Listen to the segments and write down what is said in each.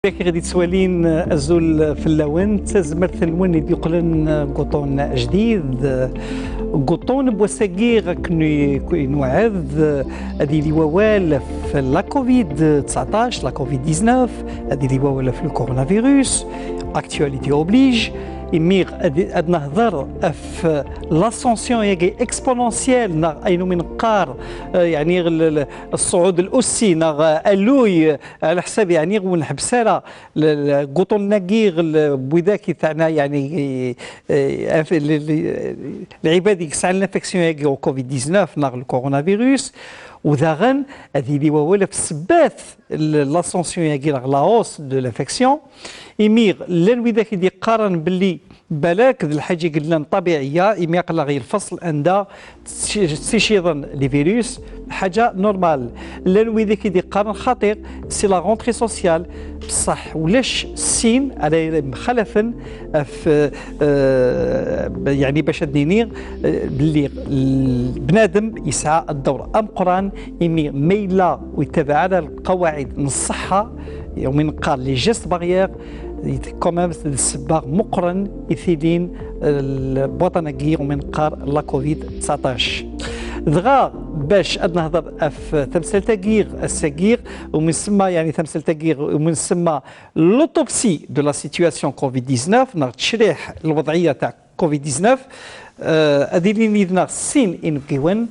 كي غادي تسوالين الزول في اللون تزمرت الون اللي يقولن قطون جديد قطون بوساقي كني نوعد هذه اللي ووال في لا كوفيد 19 لا كوفيد 19 هذه اللي ووال في الكورونا فيروس اكتواليتي اوبليج يميغ اد نهضر في لاسونسيون ياكي اكسبونونسيال اينو من قار يعني الصعود الاسي نغ الوي على حساب يعني ونحبسها قطن ناكيغ بوذاكي تاعنا يعني العباد يسعى الانفكسيون ياكي كوفيد 19 نغ الكورونا فيروس وذاغن هذه اللي ولا في السبات لاسونسيون ياكي لا هوس دو لانفكسيون يميغ لان ذاك يدي قارن باللي بلاك الحاجه قلنا طبيعيه يمي يقلا غير الفصل عندها تشيضن لي فيروس حاجه نورمال لان ذاك يدي قارن خطير سي لا رونتري سوسيال بصح ولاش السين على مخالفا في يعني باش نينيغ باللي بنادم يسعى الدور ام قران يمي ميلا ويتبع على القواعد الصحه ومن قال لي جيست بارير كومام السباق مقرن يثيلين البوطناكي ومن قار لا كوفيد 19 دغا باش نهضر في تمثال تاكيغ الساكيغ ومن ثم يعني تمثال تاكيغ ومن ثم لوتوبسي دو لا سيتوياسيون كوفيد 19 نغ تشريح الوضعيه تاع كوفيد 19 هذه اللي نيدنا سين ان كيون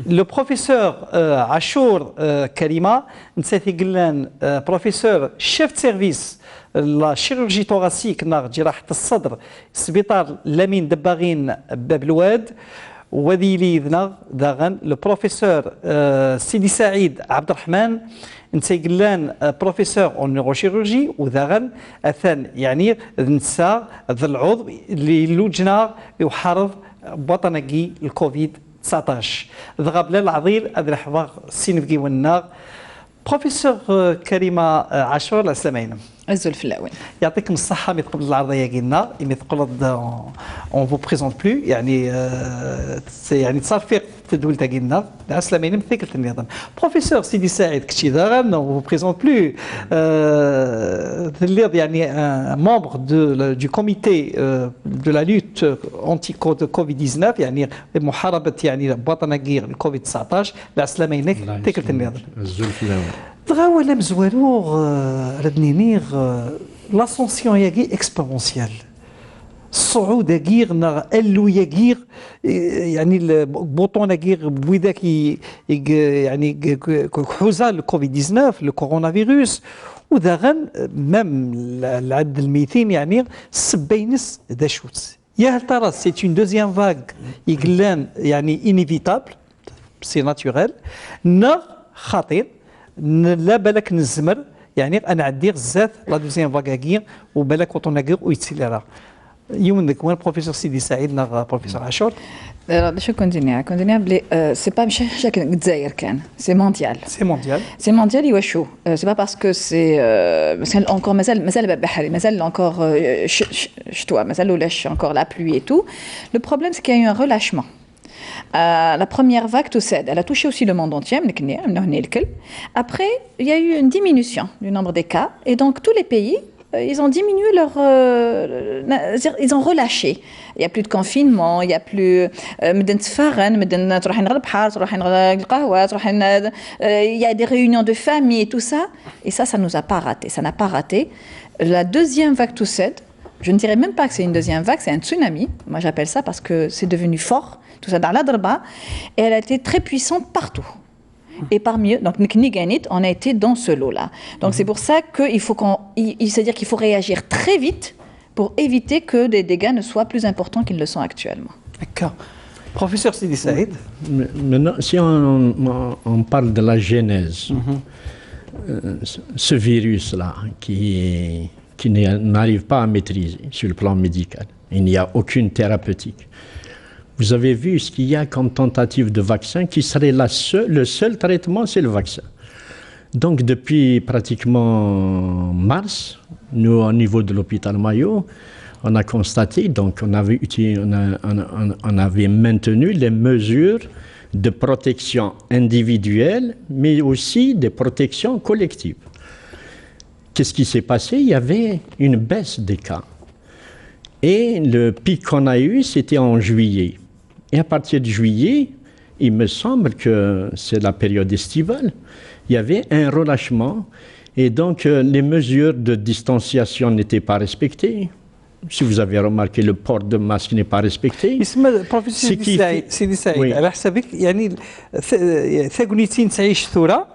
لو بروفيسور عاشور كريمه نسيتي قلان بروفيسور شيف سيرفيس لا شيروجي توغاسيك ناغ جراحه الصدر سبيطار لامين دباغين باب الواد وذي لي داغن لو بروفيسور سيدي سعيد عبد الرحمن نتيقلان بروفيسور اون نيوروشيروجي وذاغن اثان يعني نسا ذا العضو اللي لوجنا يحارب بوطناكي الكوفيد 19 ذغاب لا العظيم هذا الحوار سينفكي والنار بروفيسور كريمه عاشور السلام عليكم. الزول في الاول يعطيكم الصحه مي تقبل العرضيه كينا مي تقول اون فو بريزونت بلو يعني يعني تصافي تدول تاعنا السلام عليكم ثقلت النظام بروفيسور سيدي سعيد كتشي دارن اون فو بريزونت بلو يعني ممبر دو كوميتي دو لا لوت انتي كوفيد 19 يعني محاربه يعني بوطناكي الكوفيد 19 السلام عليكم ثقلت النظام الزول في الاول دغا ولا مزوالو ردنينيغ لاسونسيون ياكي اكسبونسيال الصعود ياكيغ نغ الو ياكيغ يعني البوطون ياكيغ بوذاك يعني حوزه الكوفيد 19 لو كورونا فيروس وداغن مام العد الميتين يعني سبينس دا شوت يا هل ترى سي اون دوزيام فاغ يقلان يعني انيفيتابل سي ناتوريل نا خطير لا بالك نزمر يعني انا عندي غزات لا دوزيام فاكاكي وبالك وطناكي ويتسيلرا يوم ذاك وين بروفيسور سيدي سعيد نا بروفيسور عاشور شو كونتينيا بلي سي با مش حاجه الجزائر كان سي مونديال سي مونديال يوشو سي با باسكو سي مثلا اونكور مازال بحري مازال اونكور شتوى مازال ولاش اونكور لا بلوي اي تو لو بروبليم سي كي y a eu un relâchement. La première vague, tout cède. Elle a touché aussi le monde entier. Après, il y a eu une diminution du nombre des cas. Et donc, tous les pays, ils ont diminué leur... ils ont relâché. Il n'y a plus de confinement, il n'y a plus... il y a des réunions de famille et tout ça. Et ça nous a pas raté. Ça n'a pas raté. La deuxième vague, tout cède. Je ne dirais même pas que c'est une deuxième vague, c'est un tsunami. Moi, j'appelle ça parce que c'est devenu fort. Tout ça dans la drba, et elle a été très puissante partout. Et parmi eux, donc on a été dans ce lot-là. Donc c'est pour ça qu'il faut c'est-à-dire qu'il faut réagir très vite pour éviter que des dégâts ne soient plus importants qu'ils le sont actuellement. D'accord. Professeur Sidi Saïd. Maintenant, si on parle de la genèse, ce virus-là qui n'arrive pas à maîtriser sur le plan médical, il n'y a aucune thérapeutique. Vous avez vu ce qu'il y a comme tentative de vaccin qui serait le seul traitement, c'est le vaccin. Donc depuis pratiquement mars, nous au niveau de l'hôpital Mayo, on a constaté, donc on avait maintenu les mesures de protection individuelle, mais aussi de protection collective. qu'est-ce qui s'est passé? Il y avait une baisse des cas. Et le pic qu'on a eu, c'était en juillet. Et à partir de juillet, il me semble que c'est la période estivale, il y avait un relâchement. Et donc, les mesures de distanciation n'étaient pas respectées. Si vous avez remarqué, le port de masque n'est pas respecté. بروفيسور سيدي سعيد على حسابك يعني ثقنيتين تعيش ثورة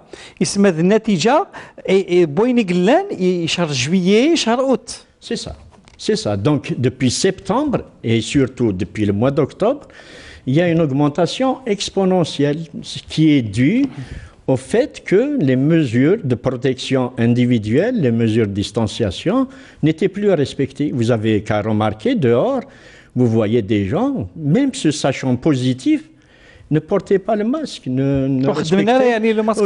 يسمى النتيجة بوين قلان شهر جويي شهر أوت. C'est ça. C'est ça. Donc, depuis septembre et surtout depuis le mois d'octobre, il y a une augmentation exponentielle, ce qui est due au fait que les mesures de protection individuelle, les mesures de distanciation, n'étaient plus respectées. Vous avez qu'à remarquer dehors, vous voyez des gens, même se sachant positifs, ne portaient pas le masque. Ne respectaient le masque.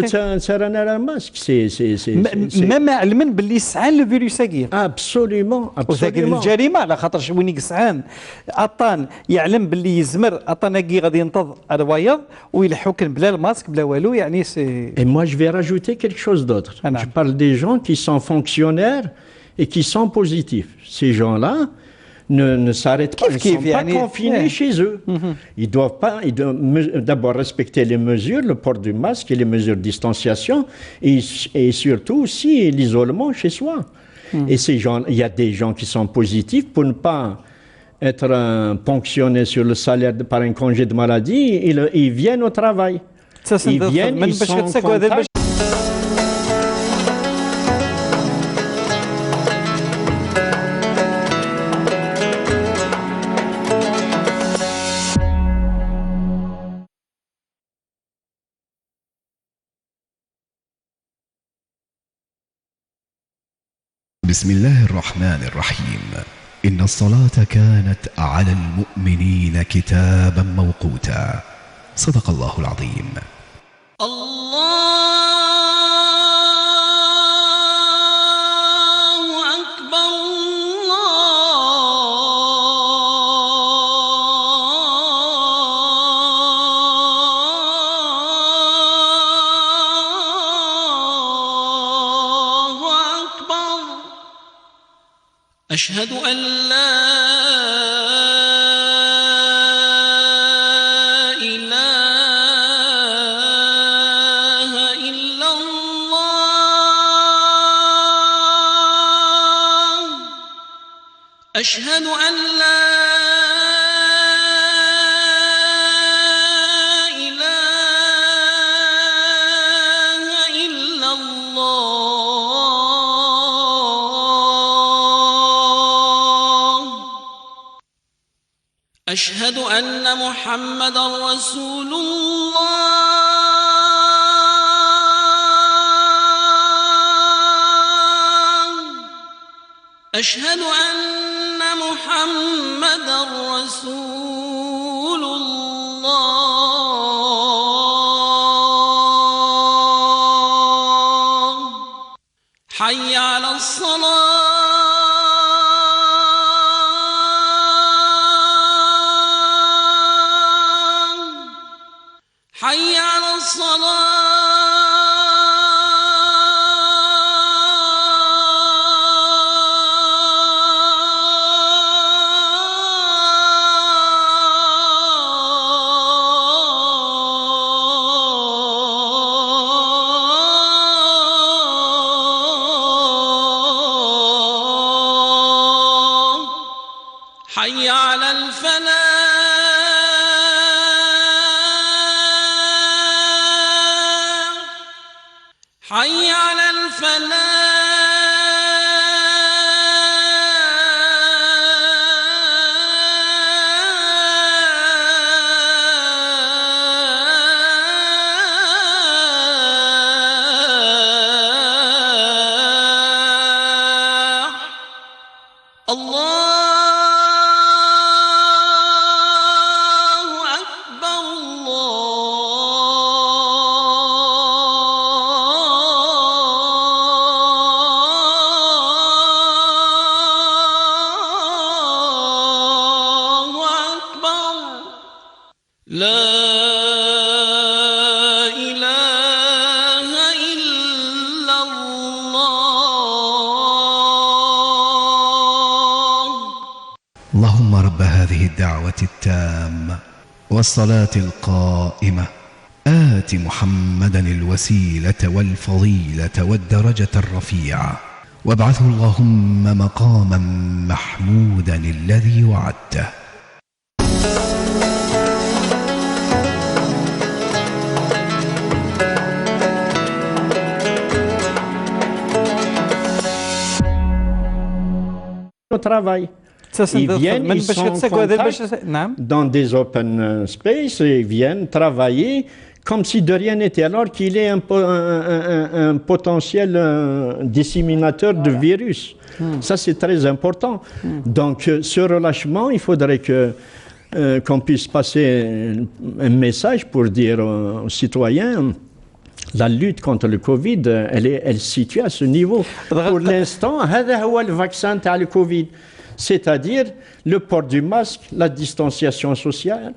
Même علما باللي سعان لو فيروس كاين. Absolument, absolument. الجريمه على خاطر وين يسعان اطان يعلم باللي يزمر اطاناكي غادي ينتظر الويض ويلحوك بلا الماسك بلا والو يعني سي. Et moi je vais rajouter quelque chose d'autre. Je parle des gens qui sont fonctionnaires et qui sont positifs. Ces gens-là ne s'arrêtent pas, ils ne sont pas confinés chez eux. Ils doivent d'abord respecter les mesures, le port du masque et les mesures de distanciation, et surtout aussi l'isolement chez soi. Et ces gens, il y a des gens qui sont positifs pour ne pas être ponctionnés sur le salaire par un congé de maladie, ils viennent au travail. Ils viennent, ils sont en contact. بسم الله الرحمن الرحيم. إن الصلاة كانت على المؤمنين كتابا موقوتا. صدق الله العظيم. أشهد أن لا إله إلا الله. أشهد أن لا أشهد أن محمدًا رسول الله. أشهد أن محمدًا رسول الله. حي على الصلاة. حي على الصلاة. حي على الفلاح. حي على الفلاح. لا إله إلا الله. اللهم رب هذه الدعوة التامة والصلاة القائمة آت محمدا الوسيلة والفضيلة والدرجة الرفيعة وابعثه اللهم مقاما محمودا الذي وعدته. Au travail. Ils viennent, ils sont en contact dans des open space et ils viennent travailler comme si de rien n'était, alors qu'il est un potentiel disséminateur de virus. Ça, c'est très important. Donc, ce relâchement, il faudrait qu'on puisse passer un message pour dire aux citoyens, la lutte contre le Covid, elle se situe à ce niveau. Pour l'instant, le vaccin à le Covid, c'est-à-dire le port du masque, la distanciation sociale,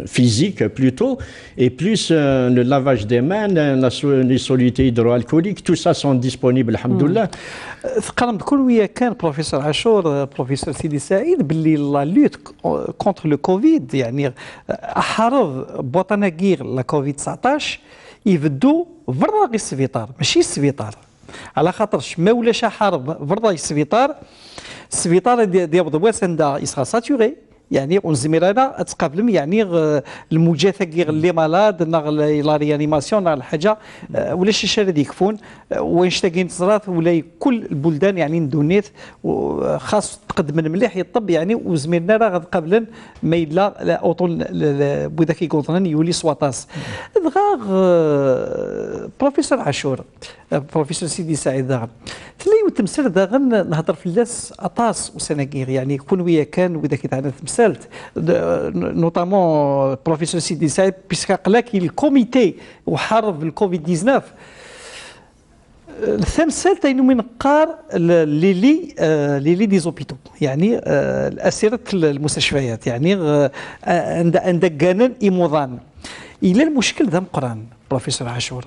physique plutôt, et plus le lavage des mains, les solutés hydroalcooliques, tout ça sont disponibles, alhamdoulilah. ثقرنا بكل ويا كان بروفيسور عاشور بروفيسور سيدي سعيد باللي لا لوت كونتر لو كوفيد يعني احرض بوطناكير لا كوفيد 19 يبدو فرضا غير السبيطار ماشي السبيطار على خاطرش ما ولاش حرب فرضا السبيطار ديال بضواس عندها يسرا ساتوري يعني ونزميرانا تقابلهم يعني المجاثة كي اللي مالاد لا ريانيماسيون الحاجه ولا شي شارد يكفون وين شتاقين تصرات ولا كل البلدان يعني ندونيت خاص تقدم مليح يطب يعني وزميلنا راه غاد قبلا ما يلا اوطون بوذاك يقولون يولي سواطاس دغا بروفيسور عاشور بروفيسور سيدي سعيد دغا تلي وتمثل دغا نهضر في اللاس اطاس وسناكير يعني كون ويا كان وذاك تاع تمثلت نوطامون بروفيسور سيدي سعيد بيسكا قلاكي الكوميتي وحارب الكوفيد 19 الثمثال تاينو من قار لي دي زوبيتو يعني الاسره المستشفيات يعني عند كانن ايموضان الى المشكل ذا مقران بروفيسور عاشور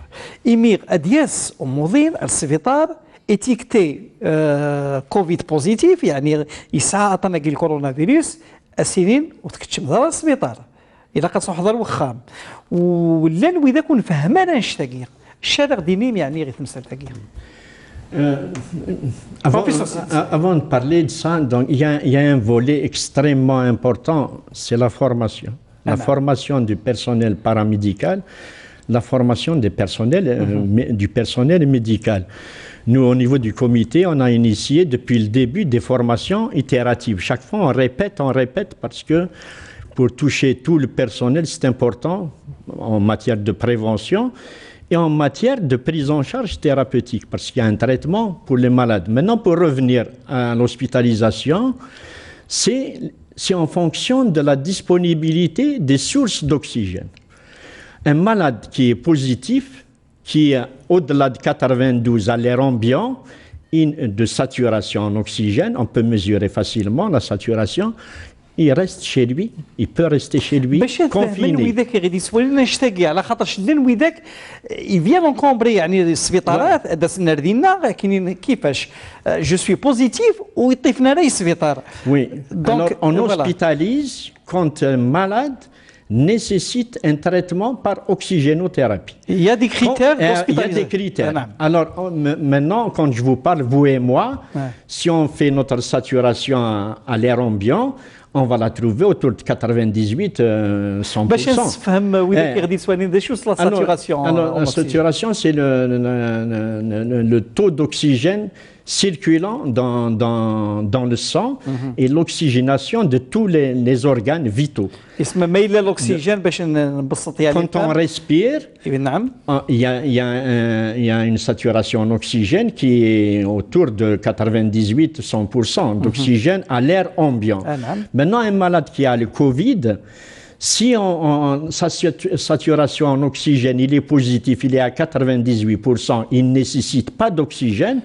ايميغ ادياس وموضين السبيطار اتيكتي كوفيد بوزيتيف يعني يسعى عطانا الكورونا فيروس السنين وتكتشم ضرر السبيطار الا قد حضر وخام ولا نوي كون فهمنا نشتاقي الشارع دينين يعني غير تمثل تاقي. Avant de parler de ça, donc, il y a un volet extrêmement important, c'est la formation. La formation du personnel paramédical, la formation du personnel médical. Nous, au niveau du comité, on a initié depuis le début des formations itératives. Chaque fois, on répète parce que pour toucher tout le personnel, c'est important en matière de prévention et en matière de prise en charge thérapeutique, parce qu'il y a un traitement pour les malades. Maintenant, pour revenir à l'hospitalisation, c'est en fonction de la disponibilité des sources d'oxygène. Un malade qui est positif, qui est au-delà de 92 à l'air ambiant, de saturation en oxygène, on peut mesurer facilement la saturation, il reste chez lui, il peut rester chez lui, confiné. Je suis positif ou oui, alors on hospitalise quand un malade nécessite un traitement par oxygénothérapie. Il y a des critères il y a des critères. Alors maintenant, quand je vous parle, vous et moi, si on fait notre saturation à l'air ambiant, on va la trouver autour de 98, 100%. Alors, la saturation, c'est le taux d'oxygène circulant dans le sang et l'oxygénation de tous les organes vitaux. Quand on respire, il y a une saturation en oxygène qui est autour de 98-100% d'oxygène à l'air ambiant. Maintenant, un malade qui a le Covid, si sa saturation en oxygène il est positif, il est à 98%, il ne nécessite pas d'oxygène,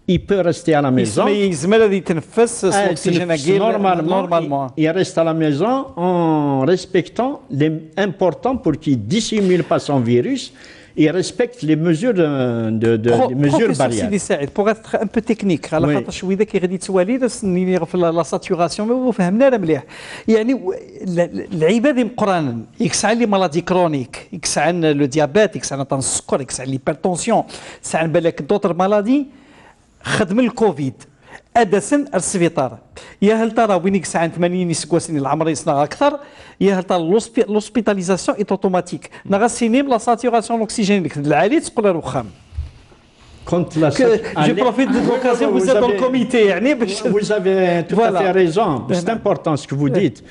il peut rester à la maison. Normalement, il reste à la maison en respectant les importants pour qu'il ne dissimule pas son virus ils respectent les mesures les mesures barrières. Pour être un peu technique, على خاطر شويه ذاك غادي توالي نسني في لا ساتوراسيون وفهمنا مليح. يعني العباد مقرانا يكسع لي مالادي كرونيك، يكسع لو ديابيت، يكسع السكر، يكسع ليبرتونسيون، يكسع بالك دوطر مالادي خدم الكوفيد أدسن السبيطار. يا هل ترى وين يكسع 80 سكواسين العمر يصنع أكثر، يا هل ترى لوسبيتاليزاسيون إيت أوتوماتيك نغسينيم لا ساتوراسيون الأكسجين العالي تقول الرخام. Je profite de l'occasion, vous êtes dans le comité. Vous avez tout à fait raison. C'est important ce que vous dites.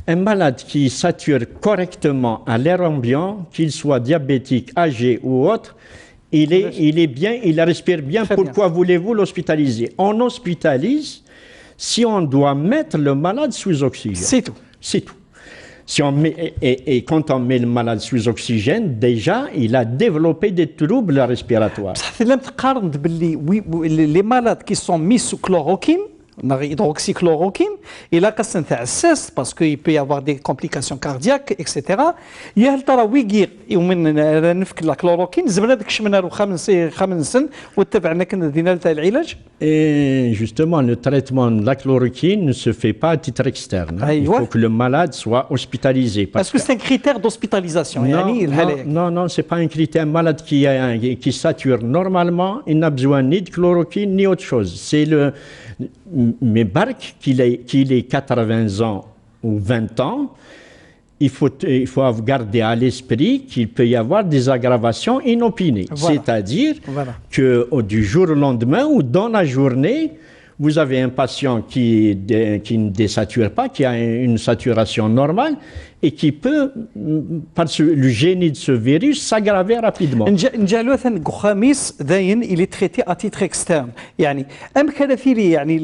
Un malade qui sature correctement à l'air ambiant, qu'il soit diabétique, âgé ou autre, il est bien, il respire bien. Pourquoi voulez-vous l'hospitaliser? On hospitalise si on doit mettre le malade sous oxygène. C'est tout. C'est tout. Si on met, et quand on met le malade sous oxygène, déjà, il a développé des troubles respiratoires. Les malades qui sont mis sous chloroquine, hydroxychloroquine, et là, quand c'est parce qu'il peut y avoir des complications cardiaques, etc. Il y a le ويجير يومين نفك la chloroquine زبنا داك الشمنة خمس سن واتبعنا كنا دينا العلاج. Et justement, le traitement de la chloroquine ne se fait pas à titre externe. Il faut que le malade soit hospitalisé. Est-ce que c'est un critère d'hospitalisation? Non, c'est pas un critère. Un malade qui sature normalement, il n'a besoin ni de chloroquine ni autre chose. C'est le mais Bark, qu'il ait 80 ans ou 20 ans, il faut garder à l'esprit qu'il peut y avoir des aggravations inopinées. Voilà. C'est-à-dire que du jour au lendemain ou dans la journée, vous avez un patient qui ne désature pas, qui a une saturation normale et qui peut, par le génie de ce virus, s'aggraver rapidement. Il est traité à titre externe. يعني أمكن فيه يعني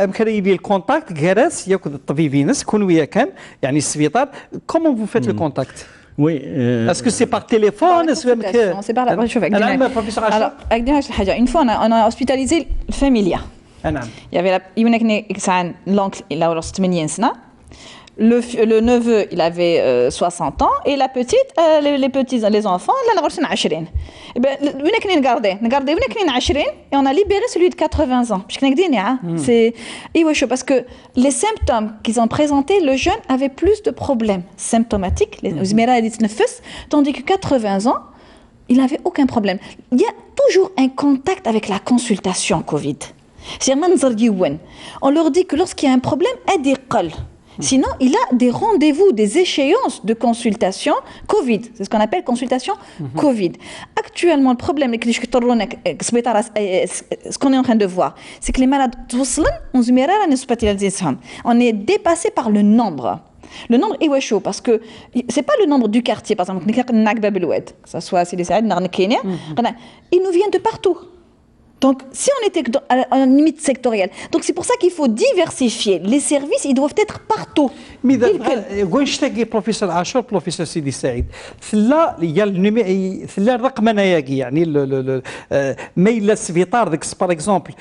أمكن يبي الكونتاكت جالس ياخذ الطبيب ينس كون ويا كان يعني السبيطار. Comment vous faites le contact? Oui. Est-ce que c'est par téléphone? C'est par la. شوف une fois on a hospitalisé la famille. Il y avait l'oncle, il a 80 ans. Le neveu, il avait 60 ans. Et la petite, les enfants, ils ont 20. Et bien, et on a libéré celui de 80 ans. Parce que les symptômes qu'ils ont présentés, le jeune avait plus de problèmes symptomatiques, tandis que 80 ans, il n'avait aucun problème. Il y a toujours un contact avec la consultation Covid. On leur dit que lorsqu'il y a un problème, sinon il a des rendez-vous, des échéances de consultation Covid. C'est ce qu'on appelle consultation Covid. Actuellement, le problème, ce qu'on est en train de voir, c'est que les malades, on est dépassé par le nombre. Le nombre est chaud parce que c'est pas le nombre du quartier, par exemple, que ce soit si les ils nous viennent de partout. Donc, si on était à une limite sectorielle, donc c'est pour ça qu'il faut diversifier. Les services, ils doivent être partout. Mais professeur عاشور professeur سيدي سعيد ثلا ثلا الرقمنه يعني ميل السبيطار داك باغ اكزومبل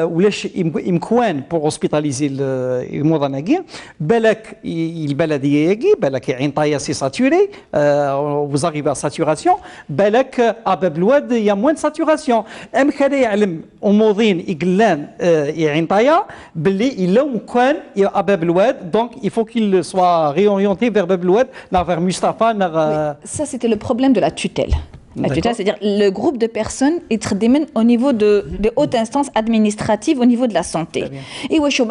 ولاش امكوان بور اوسبيتاليزي الموضناكي بالك البلديه ياكي بالك عين طايا سي ساتوري vous arrivez à saturation بالك اباب الواد يا موان ساتوراسيون ام كان يعلم اموضين يقلان عين طايا باللي الا كان اباب الواد دونك il faut qu'il soit réorienté vers Bablouad, vers Mustafa. Ça, c'était le problème de la tutelle. La tutelle, c'est-à-dire le groupe de personnes est au niveau de hautes instances administratives au niveau de la santé. Et ouais, شو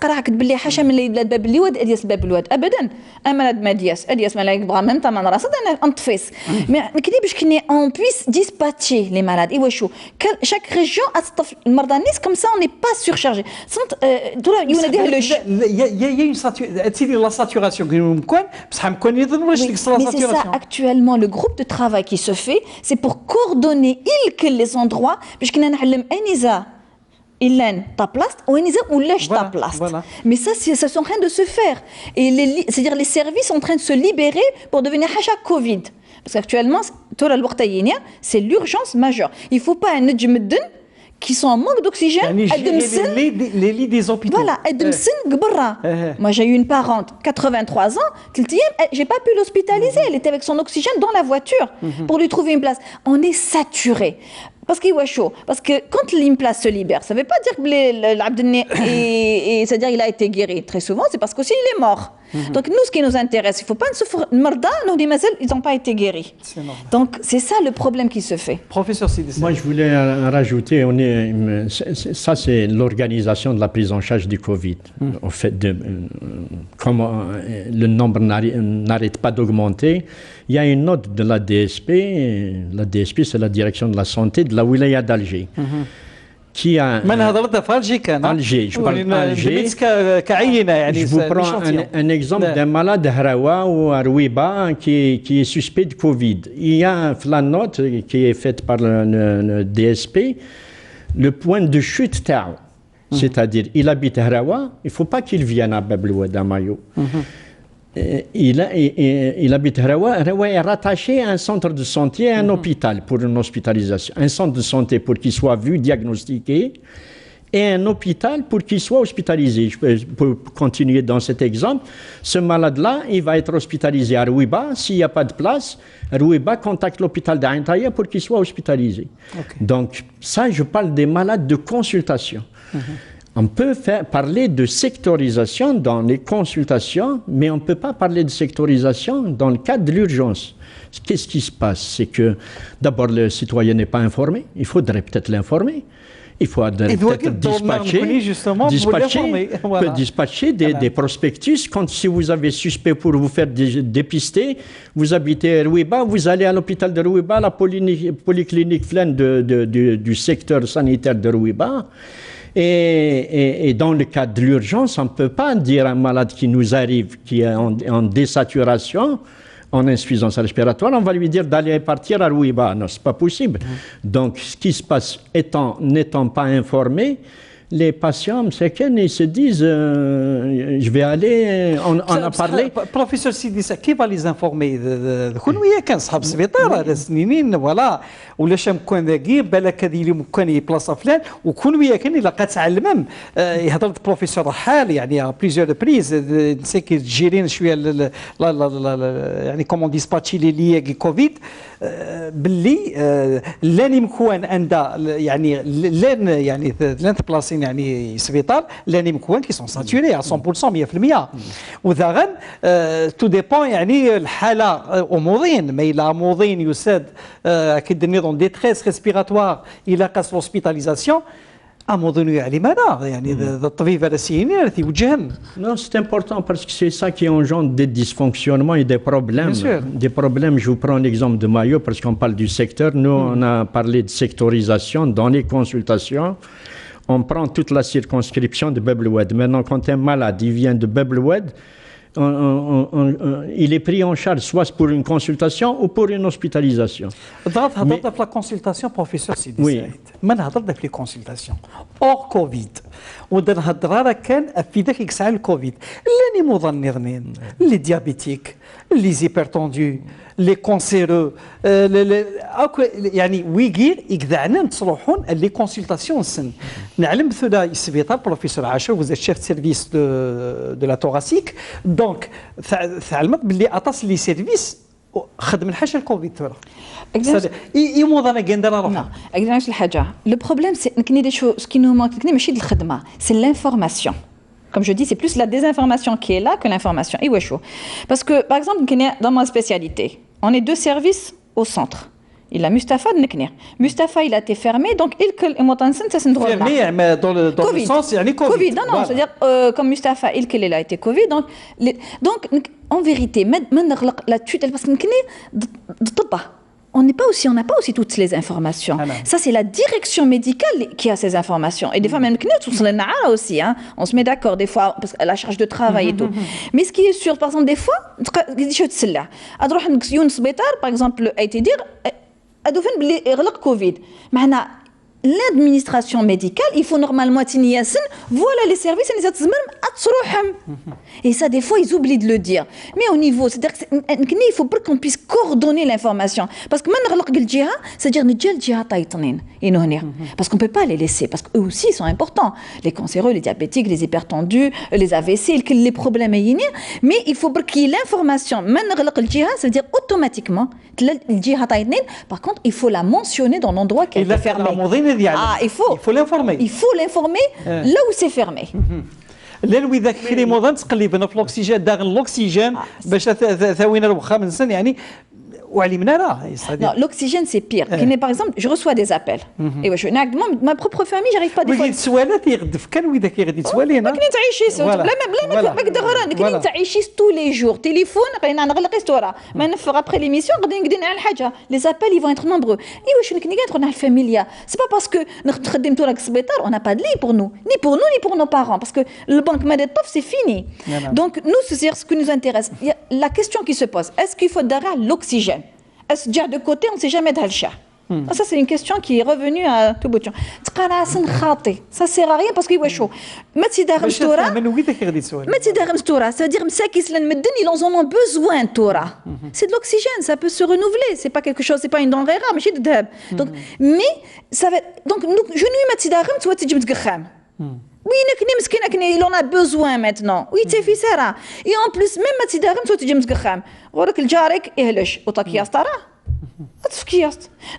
قراك باللي حاشا من اللي بلاد باب الواد اديس باب الواد ابدا امالاد ما اديس ملاك بغا ميم تا من راسد انا انطفيس مي كدي باش كني اون بويس ديسباتشي لي مالاد ايوا شو شاك ريجيون اتصف المرضى الناس كوم سا اون ني با سورشارجي سنت دولا يوناديها لو يا la saturation كون بصح مكون يظن واش ديك la saturation. Mais c'est ça actuellement le groupe de travail qui se fait, c'est pour coordonner les endroits باش كنا نعلم انيزا إلان تابلاست وإنيزا ولاش تابلاست. Mais ça c'est en train de se faire. Et c'est-à-dire les services sont en train de se libérer pour devenir hacha Covid. Parce qu'actuellement, c'est l'urgence majeure. Il ne faut pas un نجم الدن qui sont en manque d'oxygène. Les lits des hôpitaux. Voilà, moi j'ai eu une parente, 83 ans, j'ai pas pu l'hospitaliser, elle était avec son oxygène dans la voiture pour lui trouver une place. On est saturé. Parce qu'il est chaud. Parce que quand une place se libère, ça ne veut pas dire que l'Abdeni, c'est-à-dire il a été guéri. Très souvent, c'est parce qu'aussi il est mort. Donc nous, ce qui nous intéresse, il ne faut pas nous marda, nous disons, ils n'ont pas été guéris. Donc c'est ça le problème qui se fait. Professeur Sidi. Moi, je voulais rajouter, ça c'est l'organisation de la prise en charge du Covid. En fait, comme le nombre n'arrête pas d'augmenter, il y a une note de la DSP. La DSP, c'est la direction de la santé de la wilaya d'Alger. Qui a Alger, je parle d'Alger. Je vous prends un exemple d'un malade à Harawa ou à Rouiba qui est suspect de Covid. Il y a la note qui est faite par le DSP, le point de chute Tao. C'est-à-dire, il habite à Harawa, il ne faut pas qu'il vienne à Bab el-Oued à Mayo. Il habite Harawa. Harawa est rattaché à un centre de santé et à un hôpital pour une hospitalisation. Un centre de santé pour qu'il soit vu, diagnostiqué, et un hôpital pour qu'il soit hospitalisé. Pour continuer dans cet exemple, ce malade-là, il va être hospitalisé à Rouiba. S'il n'y a pas de place, Rouiba contacte l'hôpital d'Ain Taïa pour qu'il soit hospitalisé. Donc, ça, je parle des malades de consultation. On peut parler de sectorisation dans les consultations, mais on ne peut pas parler de sectorisation dans le cadre de l'urgence. Qu'est-ce qui se passe? C'est que d'abord le citoyen n'est pas informé, il faudrait peut-être l'informer. Il faudrait peut-être dispatcher des prospectus. Si vous avez suspect pour vous faire dépister, vous habitez à Rouiba, vous allez à l'hôpital de Rouiba, la polyclinique Flaine du secteur sanitaire de Rouiba. Et dans le cadre de l'urgence, on ne peut pas dire à un malade qui nous arrive, qui est en désaturation, en insuffisance respiratoire, on va lui dire d'aller partir à Rouiba. Non, ce n'est pas possible. Donc, ce qui se passe, n'étant pas informé, les patients, ils se disent, je vais aller, on a parlé. Professeur Sidi, qui va les informer? كونوا كان صحاب السبيطار هذا سنين فوالا ولا شام كون ذاكي بالك هذه اللي مكان بلاصه فلان وكونوا كان الا لقات تعلم هضرت بروفيسور رحال يعني بليزيور بريز نسي كيجيرين شويه يعني كومون ديسباتشي لي كوفيد باللي لاني مكون عند يعني لان يعني لان بلاصين يعني سبيطار لاني مكون كي سون ساتوري على 100% 100% وذا تو ديبون يعني الحاله امورين ما الى امورين يساد كيدني دون ديتريس ريسبيراتوار الى قاس لوسبيتاليزاسيون امودوني يعني ماذا يعني الطبيب هذا سيني اللي يوجهن. Non, c'est important parce que c'est ça qui engendre des dysfonctionnements et des problèmes. Des problèmes, je vous prends l'exemple de Mayo parce qu'on parle du secteur. Nous, on a parlé de sectorisation dans les consultations. On prend toute la circonscription de Bab el-Oued. Maintenant, quand un malade il vient de Bab el-Oued, il est pris en charge soit pour une consultation ou pour une hospitalisation. هضرت في لا كونسلطاسيون بروفيسور سيدي سعيد من هضرت في لي كونسلطاسيون اور كوفيد ونهضر راه كان في ذاك الساعه الكوفيد اللي مظنرين لي ديابيتيك لي زيبرتوندو لي كونسيرو يعني ويغير يقذعنا نتصلحون لي كونسلطاسيون سن نعلم ثلا السبيطار بروفيسور عاشور وزاد شيف سيرفيس دو لا توراسيك دونك تعلمت باللي اطاس لي سيرفيس خدم الحاجه الكوفيد ترى يموضنا قندنا روحنا اكزاكتلي نفس الحاجه لو بروبليم سي كني دي شو سكي نو مانك كني ماشي الخدمه سي لانفورماسيون. Comme je dis, c'est plus la désinformation qui est là que l'information. Parce que, par exemple, dans ma spécialité, on est deux services au centre. Il a Mustapha de Nekner. Mustapha, il a été fermé, donc il ça droit. Fermé, mais dans le sens, il y a les Covid. Non, voilà. C'est-à-dire, comme Mustapha, il a été Covid. Donc en vérité, la tutelle, parce que on n'a pas aussi toutes les informations. Ça, c'est la direction médicale qui a ces informations. Et des fois, même aussi, hein, on se met d'accord, des fois, parce que la charge de travail et tout. Mais ce qui est sûr, par exemple, des fois, par exemple, a été dire, Covid. l'administration médicale, il faut normalement voilà les services et ça des fois ils oublient de le dire. Mais au niveau, c'est-à-dire qu'il faut pas qu'on puisse coordonner l'information parce que c'est-à-dire parce qu'on peut pas les laisser parce qu'eux aussi sont importants, les cancéreux, les diabétiques, les hypertendus, les AVC, les problèmes mais il faut qu'il y ait l'information c'est-à-dire automatiquement par contre il faut la mentionner dans l'endroit qu'elle est fermée. Il faut l'informer. Il faut l'informer là où c'est fermé. لا وإذا كري موضان تقلبنا في الأكسجين داغن الأكسجين باش ثاوينا الوخا من سن يعني وعلمنا راه. Non, l'oxygène c'est pire. Par exemple, je reçois des appels. Et je ma propre famille, j'arrive pas des fois. وي السؤالات يغدف كان وإذا كيغدي سؤالينا. ما تعيشي لا ما نقدر غير تعيشي tous les jours. Téléphone, غير نغلق ريستورا. ما نفر après l'émission غادي نقدر على الحاجة. Les appels ils vont être nombreux. ايوا شنو كني قاعد على الفاميليا. C'est pas parce que نخدم تورا السبيطار on n'a pas de lit pour nous, ni pour nous ni pour nos parents parce que le banque Medetov c'est fini. Donc nous c'est ce qui nous intéresse. La question qui se pose, est-ce qu'il faut derrière l'oxygène? Est-ce que de côté, on ne sait jamais de halcha. Ça, c'est une question qui est revenue à tout bout de champ. Ça ne sert à rien parce qu'il est chaud. C'est-à-dire ils en ont besoin, Torah. C'est de l'oxygène, ça peut se renouveler. C'est pas quelque chose, c'est pas une denrée rare, donc, mais ça va. Donc, je ne suis pas oui, il en a besoin maintenant. Oui, c'est ça. Et en plus, même si tu as dit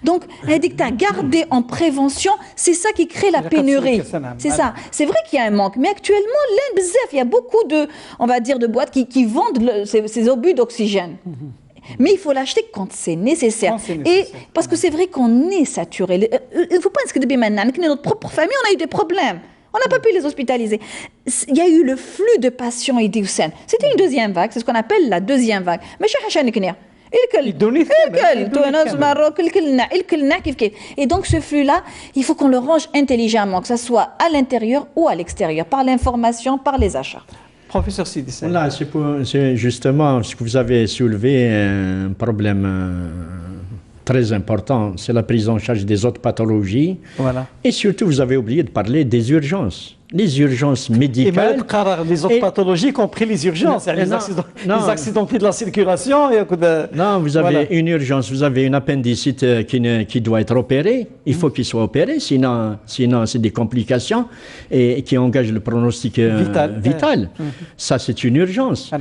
donc, garder en prévention, c'est ça qui crée la pénurie. C'est ça. C'est vrai qu'il y a un manque, mais actuellement, il y a beaucoup de, on va dire, de boîtes qui vendent ces obus d'oxygène. Mais il faut l'acheter quand c'est nécessaire. Et parce que c'est vrai qu'on est saturé. Il ne faut pas que notre propre famille, on a eu des problèmes. On n'a pas pu les hospitaliser. Il y a eu le flux de patients et d'Hussein. C'était une deuxième vague, c'est ce qu'on appelle la deuxième vague. Mais et donc ce flux-là, il faut qu'on le range intelligemment, que ce soit à l'intérieur ou à l'extérieur, par l'information, par les achats. Professeur Sidi Saïed. Là, c'est justement ce que vous avez soulevé, un problème très important, c'est la prise en charge des autres pathologies. Voilà. Et surtout, vous avez oublié de parler des urgences. Les urgences médicales. Et les autres pathologies, y compris les urgences, les accidents de la circulation. Non, vous avez une urgence, vous avez une appendicite qui doit être opérée. Il faut qu'il soit opéré, sinon c'est des complications et qui engagent le pronostic vital. Ça, c'est une urgence.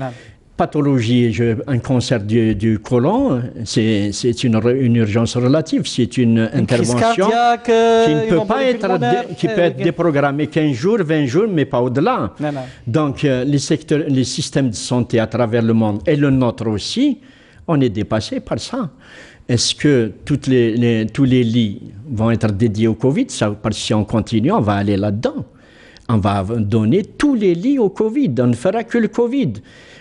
Pathologie, un cancer du côlon, c'est une urgence relative, c'est une intervention qui ne peut pas être, qui peut être déprogrammée 15 jours, 20 jours, mais pas au-delà. Donc, les systèmes de santé à travers le monde, et le nôtre aussi, on est dépassé par ça. Est-ce que tous les lits vont être dédiés au Covid? Parce que si on continue, on va aller là-dedans. On va donner tous les lits au Covid, on ne fera que le Covid.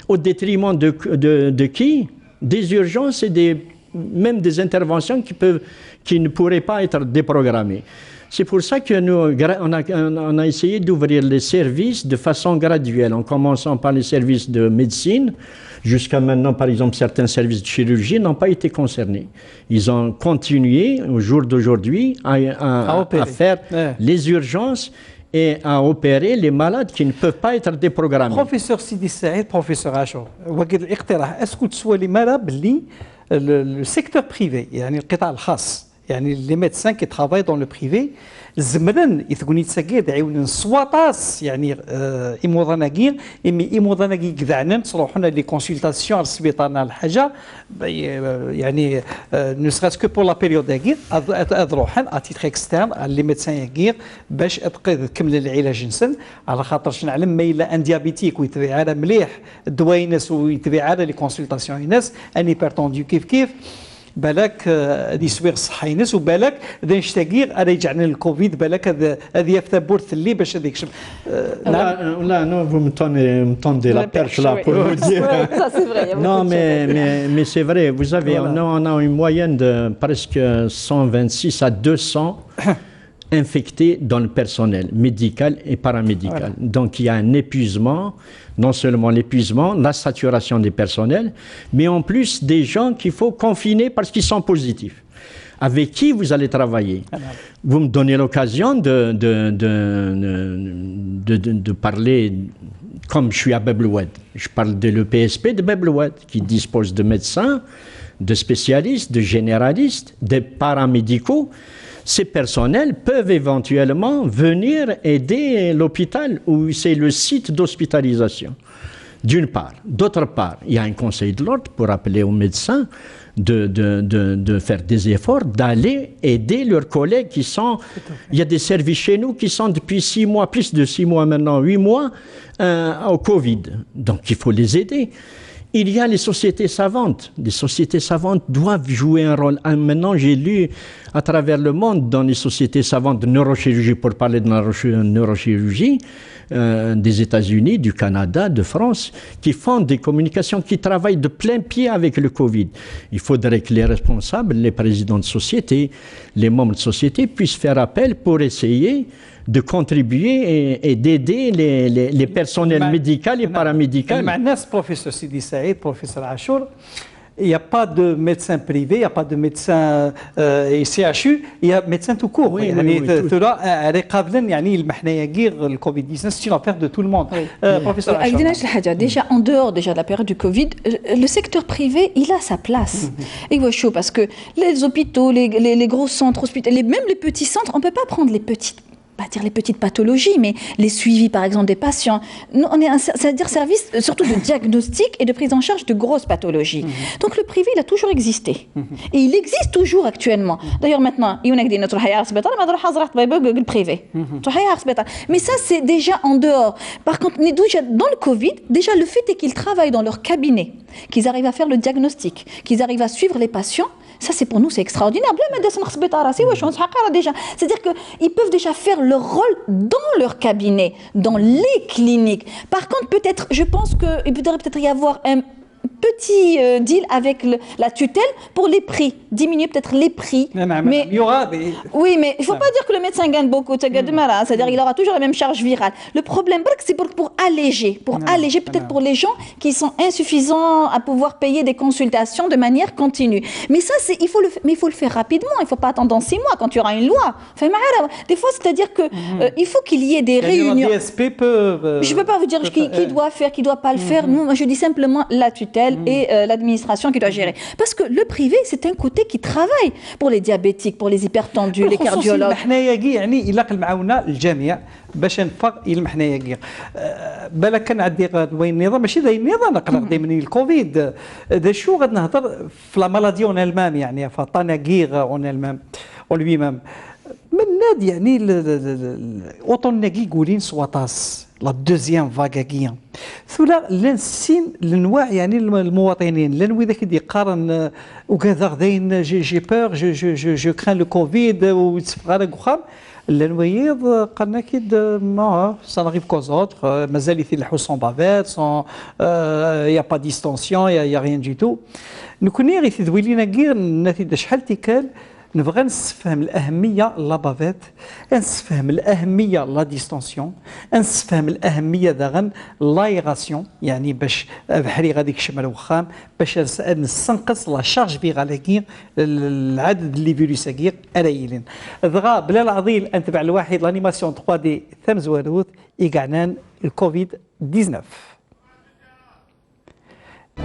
Au détriment de qui? Des urgences et même des interventions qui ne pourraient pas être déprogrammées. C'est pour ça que on a essayé d'ouvrir les services de façon graduelle, en commençant par les services de médecine. Jusqu'à maintenant, par exemple, certains services de chirurgie n'ont pas été concernés. Ils ont continué, au jour d'aujourd'hui, à faire les urgences et à opérer les malades qui ne peuvent pas être déprogrammés. Professeur Sidi Saïed, professeur Achour, est-ce que tu sois les malades, le secteur privé, les médecins qui travaillent dans le privé, زمرن يثقوني تسجد عيون سواطاس يعني إموضاناجين إموضاناجي كذعنا نصروحنا لي كونسلتاسيون على السبيطارنا الحاجة يعني ne serait-ce que pour la période داكير أذروحن أتيتر إكسترن على لي ميدسان ياكير باش تقدر تكمل العلاج نسن على خاطرش نعلم ما إلا أن ديابيتيك ويتبع على مليح الدواء ناس ويتبع على لي كونسلتاسيون ناس أن هيبرتونديو كيف بالك هذه سوير صحي ناس وبالك ذا نشتاقير هذا يجعلنا الكوفيد بالك هذه يفتبورث اللي باش هذا يكشف لا non vous me tendez la perche là pour vous dire ça c'est vrai non mais c'est vrai vous avez on a une moyenne de presque 126 à 200 infectés dans le personnel médical et paramédical. Donc il y a un épuisement, non seulement l'épuisement, la saturation des personnels, mais en plus des gens qu'il faut confiner parce qu'ils sont positifs. avec qui vous allez travailler. Vous me donnez l'occasion de parler, comme je suis à Bab-el-Oued, je parle de l'EPSP de Bab-el-Oued, qui dispose de médecins, de spécialistes, de généralistes, de paramédicaux. Ces personnels peuvent éventuellement venir aider l'hôpital où c'est le site d'hospitalisation. D'une part. D'autre part, il y a un conseil de l'ordre pour appeler aux médecins de faire des efforts, d'aller aider leurs collègues qui sont... Il y a des services chez nous qui sont depuis 6 mois, plus de 6 mois maintenant, 8 mois, au Covid. Donc il faut les aider. Il y a les sociétés savantes. Les sociétés savantes doivent jouer un rôle. Maintenant, j'ai lu à travers le monde dans les sociétés savantes de neurochirurgie, pour parler de neurochirurgie, des États-Unis, du Canada, de France, qui font des communications, qui travaillent de plein pied avec le Covid. Il faudrait que les responsables, les présidents de société, les membres de société puissent faire appel pour essayer de contribuer et d'aider les personnels médicaux et paramédicaux. Professeur Sidi Saïd, professeur Achour, il n'y a pas de médecin privé, il n'y a pas de médecin CHU, il y a médecin tout court. Oui, le Covid-19, c'est une affaire de tout le monde. Professeur Achour. Déjà, en dehors de la période du Covid, le secteur privé, il a sa place. Et ouais, chaud, parce que les hôpitaux, les gros centres hospitaliers, même les petits centres, on ne peut pas prendre les petites pathologies, mais les suivis, par exemple, des patients. Nous, on est c'est-à-dire service surtout de diagnostic et de prise en charge de grosses pathologies. Donc, le privé, il a toujours existé. Et il existe toujours actuellement. D'ailleurs, maintenant, il y a notre privé. Mais ça, c'est déjà en dehors. Par contre, dans le Covid, déjà, le fait est qu'ils travaillent dans leur cabinet, qu'ils arrivent à faire le diagnostic, qu'ils arrivent à suivre les patients. Ça, c'est pour nous, c'est extraordinaire. C'est-à-dire qu'ils peuvent déjà faire leur rôle dans leur cabinet, dans les cliniques. Par contre, peut-être, je pense qu'il pourrait peut-être y avoir un petit deal avec la tutelle pour les prix, diminuer peut-être les prix. Mais il y aura des... Oui, mais il ne faut pas dire que le médecin gagne beaucoup, c'est-à-dire qu'il aura toujours la même charge virale. Le problème, c'est pour alléger peut-être pour les gens qui sont insuffisants à pouvoir payer des consultations de manière continue. Mais ça, il faut le faire rapidement, il ne faut pas attendre dans 6 mois quand il y aura une loi. Des fois, c'est-à-dire qu'il faut qu'il y ait des réunions. DSP peut... Je ne peux pas vous dire qui doit faire, qui ne doit pas le faire. Moi, je dis simplement la tutelle et l'administration qui doit gérer. Parce que le privé, c'est un côté qui travaille pour les diabétiques, pour les hypertendus, les cardiologues. باش نفق يلمحنا كير بالك كان عندي النظام ماشي ذا النظام نقدر من الكوفيد ذا شو غنهضر في لا مالادي اون المام يعني فطانا كير اون المام اون لوي مام من نادي يعني اوطون ناكي قولين سواطاس لا دوزيام فاكاكيا ثولا لنسين لنواع يعني المواطنين لن وذاك اللي يقارن وكذا غداين جي بور جو كران لو كوفيد ويتفقر وخام النويض قالنا اكيد ما سا ناريف كوز اوتر مازال يثلحوا سون بافيت سون يا با ديستونسيون يا ريان دي تو نكوني غير تدوي لينا كير نتيجه شحال تيكال نبغى نفهم الاهميه لا بافيت نفهم الاهميه لا ديستونسيون نفهم الاهميه داغن لايغاسيون يعني باش بحري غادي يكشمل وخام باش نستنقص لا شارج فيغالكير العدد اللي فيروس كير قليلين دغا بلا العضيل انتبع الواحد لانيماسيون 3 دي ثم زواروت يقعنان الكوفيد 19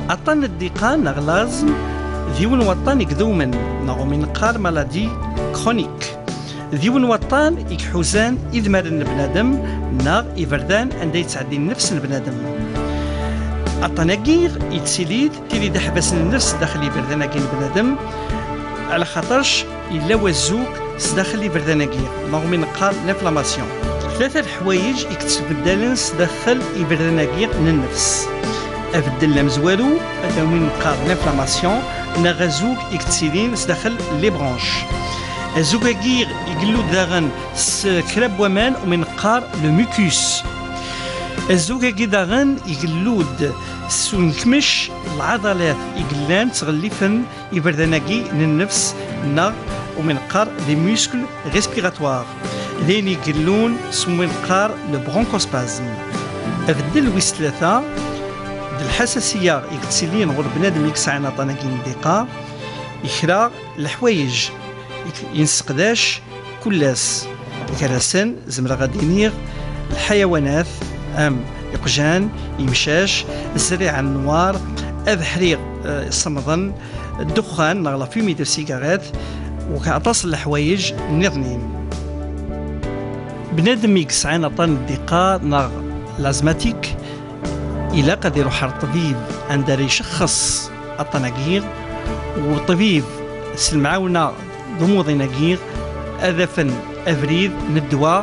عطان الدقان غلاز ذيون وطن يكذومن نغو من قار مالادي كرونيك ذيون وطن يكحوزان إذ مارن بنادم ناغ إفردان عند يتعدي النفس البنادم الطناقير يتسيليد تيلي دحبس النفس داخل إفرداناكين بنادم على خاطرش إلا وزوك سداخل إفرداناكين نغو من قار لانفلاماسيون 3 الحوايج يكتبدالن سداخل إفرداناكين النفس أبدل مزوالو هذا من قار لانفلاماسيون نغزوك اكتسيلين سداخل لي برونش الزوكاكير يقلو داغن كراب ومان ومن قار لو ميكوس الزوكاكي داغن يقلود سونكمش العضلات يقلان تغلفن يبردناكي للنفس نغ ومن قار لي موسكل ريسبيراتوار لين يقلون سمو قار لو برونكوسبازم أبدل ويس 3 الحساسيه يكتسلين غير بنادم يكسعنا طناكين دقه يخرا الحوايج ينسقداش كلاس كراسن زمرا غادي نيغ الحيوانات يقجان يمشاش الزريعة النوار أذحريق الصمدن الدخان نغلا فيمي دو سيجارات وكعطاس الحوايج نظنين بنادم يقسعين طن الدقة نغ لازماتيك إلا قد يروح الطبيب عند يشخص الطناقير وطبيب سلمعاونا ضموضي ناقير أذفن أفريد ندوا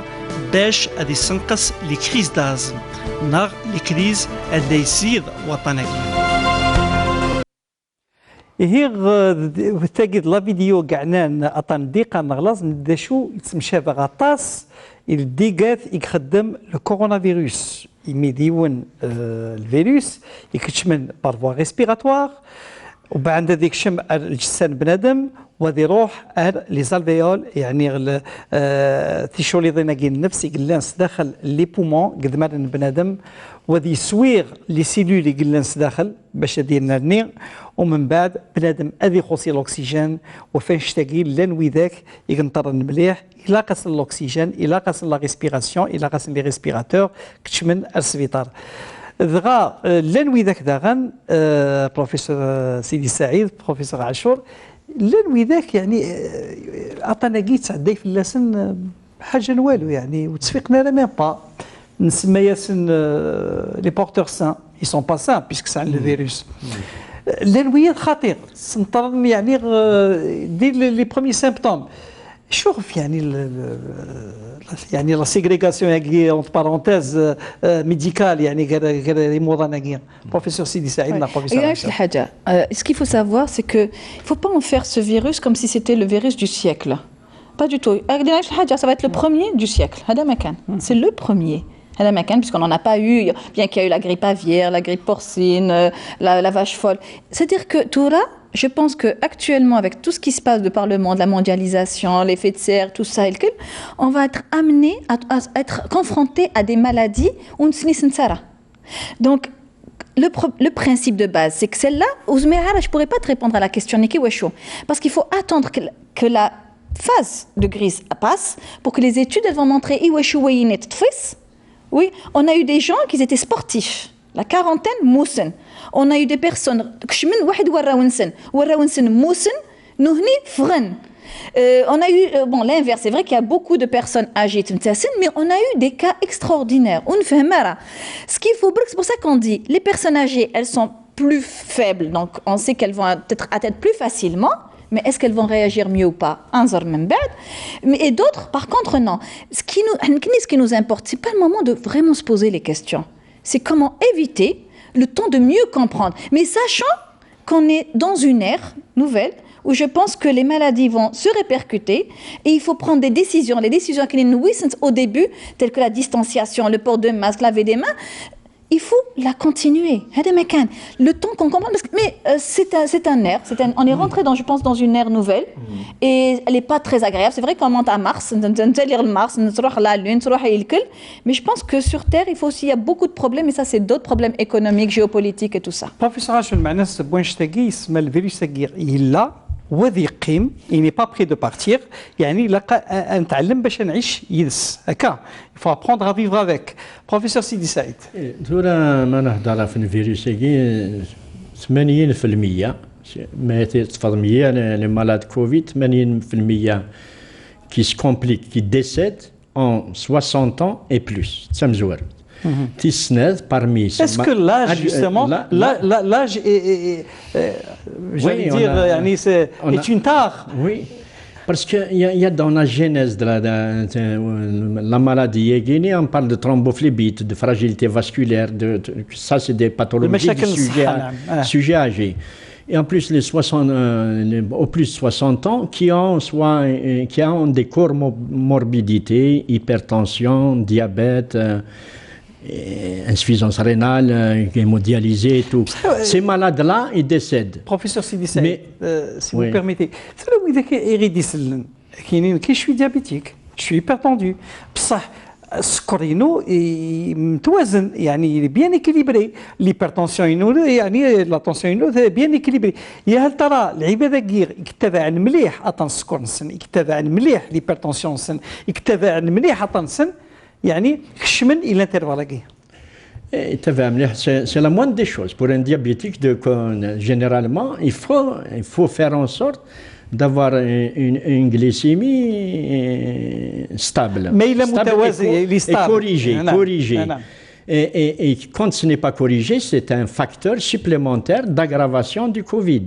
باش أدي سنقص لكريز دازم نغ لكريز أدي يزيد وطناقير هي تجد لا فيديو قعنان أطن دقيقة نغلاز ندشو يتمشى غطاس الديقات يخدم الكورونا فيروس يميديون الفيروس يكتشمن بارفوا ريسبيراتوار وبعد ذيك شم الجسام بنادم وذي روح لي زالفيول يعني تيشولي ضيناكي النفس يقلانس داخل لي بومون قد مرن بنادم وذي سويغ لي سيلول يقلانس داخل باش ديرنا النير ومن بعد بنادم اذي خوصي الاكسجين وفين شتاقي لان وذاك يقنطر مليح الى قاس الاكسجين الى قاس لا ريسبيراسيون الى قاس لي ريسبيراتور كتشمن السبيطار دغا لان وذاك داغن بروفيسور سيدي سعيد بروفيسور عاشور لان وذاك يعني عطانا كيت عداي في اللسن حاجه والو يعني وتسفيقنا لا ميم با نسمى ياسن لي بورتور سان اي سون با سان بيسك سان لو فيروس الانويات خطير سنطر يعني دير لي بروميي سيمبتوم شوف يعني لا سيغريغاسيون هكي اون بارونتيز ميديكال يعني كذا موضه بروفيسور سيدي سعيد بروفيسور عايش الحاجه ce qu'il faut savoir c'est que il faut pas en faire ce virus comme si c'était le virus du siècle pas du tout عايش الحاجه ça va être le premier du siècle هذا ما كان c'est le premier هذا ما كان puisqu'on n'en a pas eu bien qu'il y a eu la grippe aviaire la grippe porcine la vache folle c'est-à-dire que tout là je pense qu'actuellement, avec tout ce qui se passe de par le monde, la mondialisation, l'effet de serre, tout ça, on va être amené à être confronté à des maladies où on ne. Donc, le principe de base, c'est que celle-là, je ne pourrais pas te répondre à la question, parce qu'il faut attendre que la phase de crise passe pour que les études elles vont montrer oui, on a eu des gens qui étaient sportifs. La quarantaine, moussen. On a eu des personnes, on a eu, bon, l'inverse, c'est vrai qu'il y a beaucoup de personnes âgées, mais on a eu des cas extraordinaires. Ce qu'il faut, c'est pour ça qu'on dit, les personnes âgées, elles sont plus faibles, donc on sait qu'elles vont être atteintes plus facilement, mais est-ce qu'elles vont réagir mieux ou pas? Et d'autres, par contre, non. Ce qui nous importe, c'est pas le moment de vraiment se poser les questions. C'est comment éviter le temps de mieux comprendre. Mais sachant qu'on est dans une ère nouvelle où je pense que les maladies vont se répercuter et il faut prendre des décisions. Les décisions qui nous au début, telles que la distanciation, le port de masque, laver des mains, il faut la continuer. Le temps qu'on comprend, mais c'est un air. On est rentré dans, je pense, dans une ère nouvelle et elle n'est pas très agréable. C'est vrai qu'on monte à Mars, lire le Mars, la Lune, mais je pense que sur Terre, il y a beaucoup de problèmes et ça, c'est d'autres problèmes économiques, géopolitiques et tout ça. Professeur Hachel, le virus il là. وذي قيم il n'est pas prêt de partir يعني لقى نتعلم باش نعيش يدس هكا il faut apprendre à vivre avec بروفيسور سيدي سعيد دورا ما نهضر في الفيروس هي 80% ما تفضل 100 لي مالاد كوفيد 80% qui se compliquent qui décèdent en 60 ans et plus تسمزور Est-ce que l'âge, justement, l'âge est j'allais dire, est une tare? Oui, parce qu'il y a dans la genèse de la maladie, on parle de thrombophlébite, de fragilité vasculaire, ça c'est des pathologies du sujet âgé. Et en plus, au plus de 60 ans, qui ont des comorbidités, hypertension, diabète, insuffisance rénale, hémodialysée et tout. Ces malades-là, ils décèdent. Professeur Sidi Saïd, si vous permettez, je suis diabétique, je suis hypertendu. السكر متوازن يعني بيان اكيليبري ليبرتونسيون يعني لا تونسيون بيان اكيليبري يا هل ترى العباده كير يكتبع مليح اطن السكر نسن يكتبع مليح ليبرتونسيون نسن يكتبع مليح اطن نسن يعني كشمن الى انترفالاكي C'est la moindre des choses. Pour un diabétique, généralement, il faut faire en sorte d'avoir une glycémie stable. Mais il est corrigée. Et quand ce n'est pas corrigé, c'est un facteur supplémentaire d'aggravation du Covid.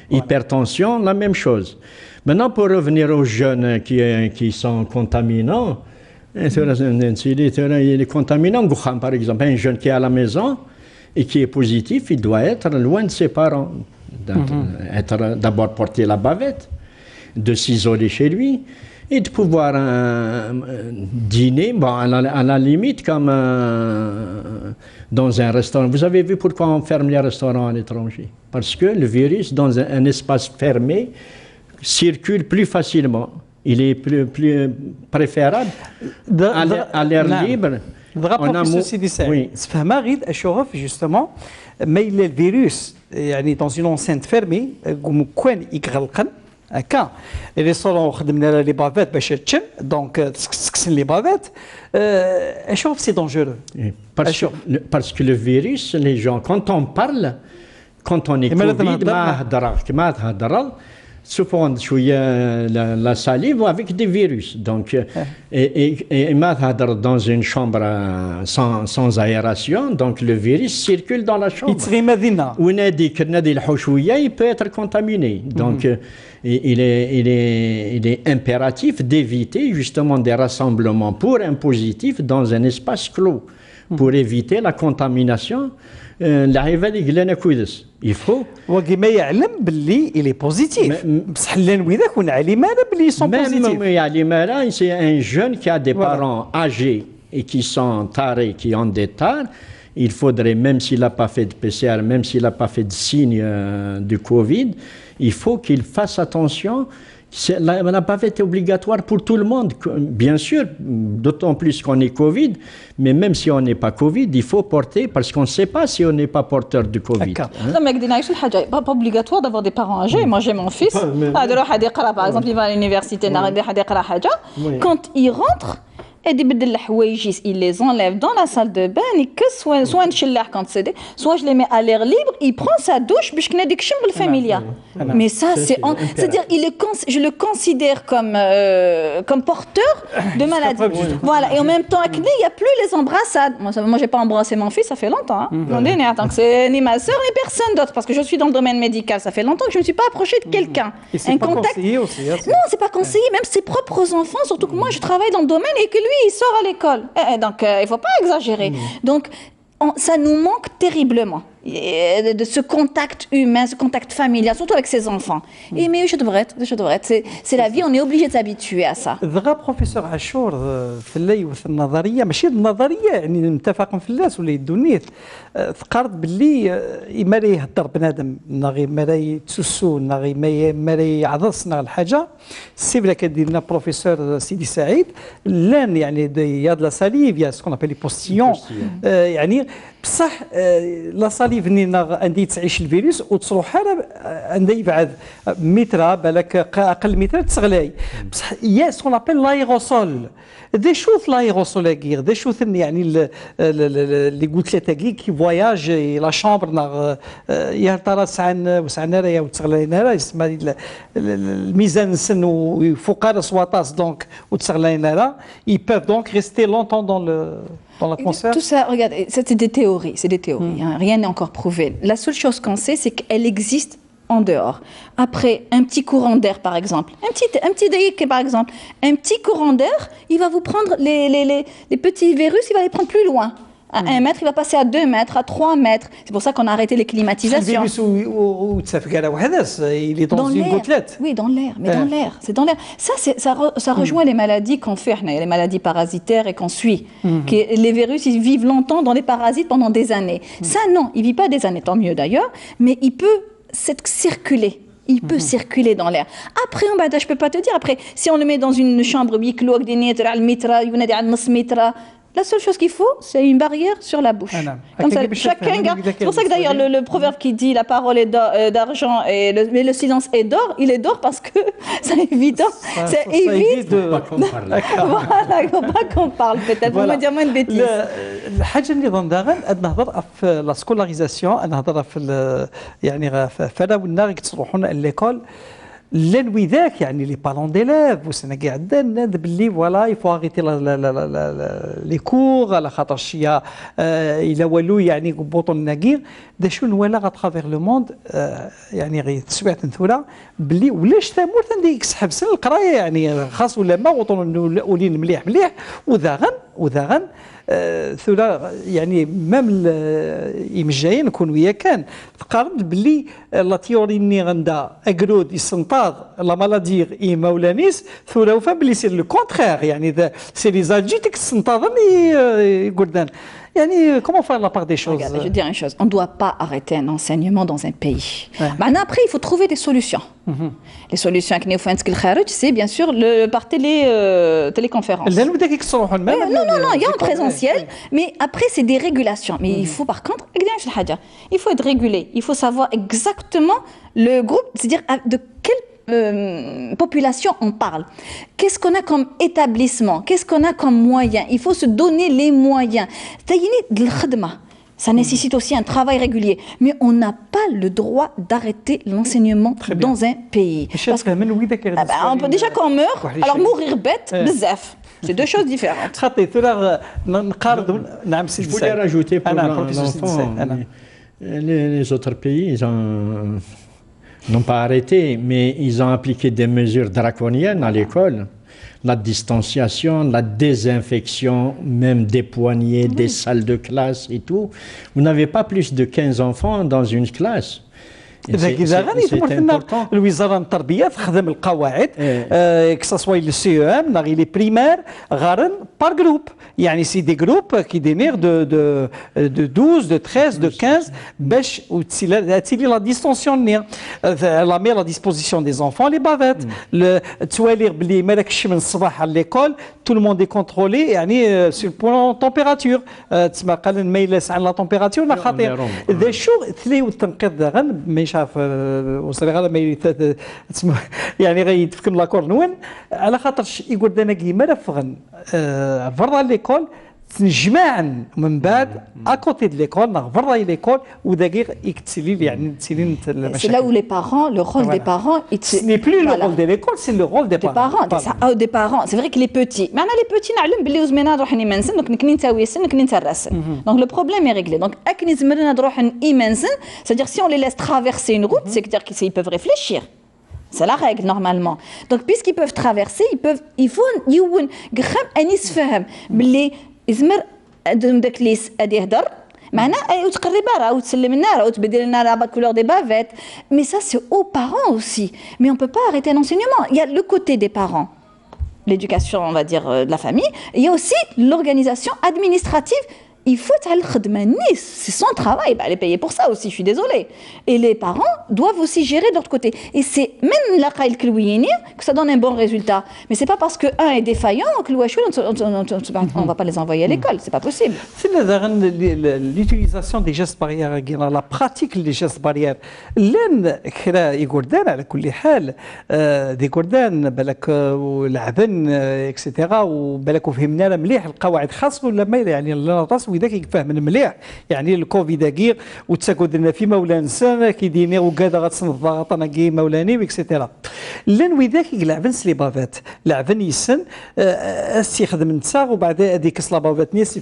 Hypertension, la même chose. Maintenant, pour revenir aux jeunes qui sont contaminants, il est contaminant, par exemple, un jeune qui est à la maison et qui est positif, il doit être loin de ses parents. Être d'abord porter la bavette, de s'isoler chez lui et de pouvoir dîner, bon, à la limite comme dans un restaurant. Vous avez vu pourquoi on ferme les restaurants à l'étranger? Parce que le virus, dans un espace fermé, circule plus facilement. Il est plus préférable à l'air libre. Oui. Justement, mais il est le virus يعني dans une enceinte fermée كان يغلقن هكا لي ريستورون خدمنا لي بافيت باش تشن دونك تسكسن لي بافيت اشوف سي دونجورو parce que le virus les gens quand on parle quand on est Covid ما هضر souvent la salive avec des virus donc et dans une chambre sans aération donc le virus circule dans la chambre il peut être contaminé donc il est impératif d'éviter justement des rassemblements pour un positif dans un espace clos pour éviter la contamination. Il faut وكما يعلم باللي il est positif بصح الانويده كون عليم انا باللي sont positifs يعلم c'est un jeune qui a des parents âgés et qui sont tarés qui ont des tares il faudrait même s'il n'a pas fait de PCR même s'il n'a pas fait de signe du Covid il faut qu'il fasse attention. La bavette est obligatoire pour tout le monde, bien sûr, d'autant plus qu'on est Covid, mais même si on n'est pas Covid, il faut porter parce qu'on ne sait pas si on n'est pas porteur de Covid. Non, mais pas obligatoire d'avoir des parents âgés. Moi, j'ai mon fils, par exemple, il va à l'université, quand il rentre, il les enlève dans la salle de bain et que soit je les mets à l'air libre, il prend sa douche familial. Mais ça c'est-à-dire je le considère comme porteur de maladie. Voilà, et en même temps il n'y a plus les embrassades. Moi j'ai pas embrassé mon fils, ça fait longtemps c'est ni ma soeur ni personne d'autre parce que je suis dans le domaine médical, ça fait longtemps que je ne me suis pas approchée de quelqu'un. Un contact aussi. Non, c'est pas conseillé, même ses propres enfants, surtout que moi je travaille dans le domaine et que lui il sort à l'école. Donc il faut pas exagérer. Donc ça nous manque terriblement de ce contact humain, ce contact familial, surtout avec ses enfants. Et mais je devrais être. C'est la vie, on est obligé de s'habituer à ça. ذغا بروفيسور عاشور في اللي وفي النظريه ماشي النظريه يعني متفق في الناس ولا يدونيت فكرت باللي ما يهضر بنادم ناغي ما يتسسو ناغي ما يعضص ناغ الحاجه السي بلا كدير لنا بروفيسور سيدي سعيد لان يعني يا د لا ساليف يا سكون ابل لي بوستيون يعني بصح لا ساليف عندي تعيش الفيروس وتصلو حاله عندها يبعد متر بالك اقل متر تسغلاي بصح يا سكون ابل لايغوسول دي شوث لايغوسول كير دي شوث يعني اللي قلت لك كي فواياج لا شامبر ناغ يا ترى وسعنا يا وتسغلاينا اسمها الميزان السن وفوق سواطاس دونك وتسغلاينا ils peuvent donc rester longtemps dans l'atmosphère. Tout ça, regarde, c'est des théories, hein, rien n'est encore prouvé. La seule chose qu'on sait, c'est qu'elle existe en dehors. Après, un petit courant d'air, par exemple, un petit daïk, par exemple, un petit courant d'air, il va vous prendre les petits virus, il va les prendre plus loin. À 1 mètre, il va passer à 2 mètres, à 3 mètres. C'est pour ça qu'on a arrêté les climatisations. Il est dans une gouttelette. Oui, dans l'air, mais dans l'air. C'est dans l'air. Ça rejoint les maladies qu'on fait, les maladies parasitaires et qu'on suit. Les virus, ils vivent longtemps dans les parasites pendant des années. Ça, non, il ne vit pas des années, tant mieux d'ailleurs, mais il peut circuler. il peut circuler dans l'air. Après, je peux pas te dire, après, si on le met dans une chambre huis clos, avec des nitres, al mitra, il y en a des nus mitra, la seule chose qu'il faut, c'est une barrière sur la bouche. Comme ça, chacun garde. C'est pour ça que d'ailleurs, le proverbe qui dit la parole est d'argent, mais le silence est d'or, il est d'or parce que c'est évident. Ça évite. Voilà, il ne faut pas qu'on parle, peut-être. Pour me dire moins de bêtises. الحاجه اللي ظن نهضر في لا سكولاريزاسيون نهضر في يعني فانا والنا كتصروحون ليكول لنوي ذاك يعني لي بارون ديليف وسنا كاع عندنا باللي فوالا يفو اغيتي لي كور على خاطر شي الى والو يعني بوطون ناكير دا شو نوالا غاترافير لو موند يعني غير تسبعت نثولا باللي ولاش تامور تنديك سحب سن القرايه يعني خاص ولا ما وطن ولين مليح مليح وذاغن ثولا يعني مام يمجاين نكون ويا كان تقارن باللي لا تيوري ني غندا اكرود يسنطاض لا مالادير اي مولانيس ثولا وفهم باللي سي لو كونترير يعني سي لي زالجيتك سنطاضن يقولدان يعني comment faire la part des choses. Regarde, je vais dire une chose, on ne doit pas arrêter un enseignement dans un pays. Maintenant, après, il faut trouver des solutions. Les solutions c'est bien sûr par téléconférence. Non, il y a un présentiel, mais après, c'est des régulations. Mais il faut par contre, il faut être régulé. Il faut savoir exactement le groupe, c'est-à-dire de quel population on parle. Qu'est-ce qu'on a comme établissement? Qu'est-ce qu'on a comme moyens? Il faut se donner les moyens. Ça nécessite aussi un travail régulier. Mais on n'a pas le droit d'arrêter l'enseignement dans un pays. Déjà quand on meurt, alors mourir bête, bzaf. C'est deux choses différentes. Je voulais rajouter pour l'enfant, les autres pays, ils n'ont pas arrêté, mais ils ont appliqué des mesures draconiennes à l'école. La distanciation, la désinfection, même des poignées, des salles de classe et tout. Vous n'avez pas plus de 15 enfants dans une classe. إذا غادي تمرنا الوزاره التربيه تخدم القواعد كساسوا لي سي ام ناغي لي بريمير غارن بار جروب يعني سي دي جروب كي دينير دو 12 دو 13 دو 15 باش تسيلي لا ديستونسيون نير لا مي لا ديسبوزيسيون دي زونفون لي بافيت توالير بلي مالكش من الصباح على ليكول تو لو موند كونترولي يعني سور بلان تمبيراتور تسمى قال ما يلاس على لا تمبيراتور خطير ذا شو ثلي والتنقيط غن مش عارف وصل غير ما يعني غيتفكر لاكور نون على خاطرش يقول لنا كيما فغن فرضا ليكول تنجمعا من بعد اكوتي دو ليكول نغفر ليكول وداكيغ يكتسلي يعني تسلين المشاكل. C'est là où les parents, le rôle des parents, ce n'est plus le rôle de l'école, c'est le rôle des parents. Des parents, c'est vrai que les petits, mais les petits نعلم باللي وزمينا نروح نيمنسن دونك نكني نتاوي السن نكني نترسن. Donc le problème est réglé. Donc اكني زمرنا نروح نيمنسن, c'est-à-dire si on les laisse traverser une route, c'est-à-dire qu'ils peuvent réfléchir. C'est la règle normalement. Donc puisqu'ils peuvent traverser, il faut يون غخم انيس فهم باللي إزمر داك ليس أدي يهدر معنا أو تقربها راه وتسلم لنا راه وتبدل لنا لا couleur des bavettes. Mais ça c'est aux parents aussi. Mais on peut pas arrêter l'enseignement. Il y a le côté des parents, l'éducation on va dire de la famille. Il y a aussi l'organisation administrative. Il faut c'est son travail, elle est payée pour ça aussi, je suis désolée. Et les parents doivent aussi gérer de l'autre côté. Et c'est même la que ça donne un bon résultat. Mais c'est pas parce qu'un est défaillant que on va pas les envoyer à l'école, c'est pas possible. C'est l'utilisation des gestes barrières, la pratique des gestes barrières. لأن كلا يقولدان على كل حال دي يقولدان بالك ولعبن اكسيتيرا وبالك وفهمنا مليح القواعد خاص ولا ما يعني الراس وذاك يفهم مليح يعني الكوفيد كير وتساكد لنا في مولانسان كيديني وكذا غتصنف الضغط انا كي مولاني واكسيتيرا لان وذاك يلعبن سلي بافات لعبن يسن استخدم نتا وبعد هذيك كسلا بافات نيس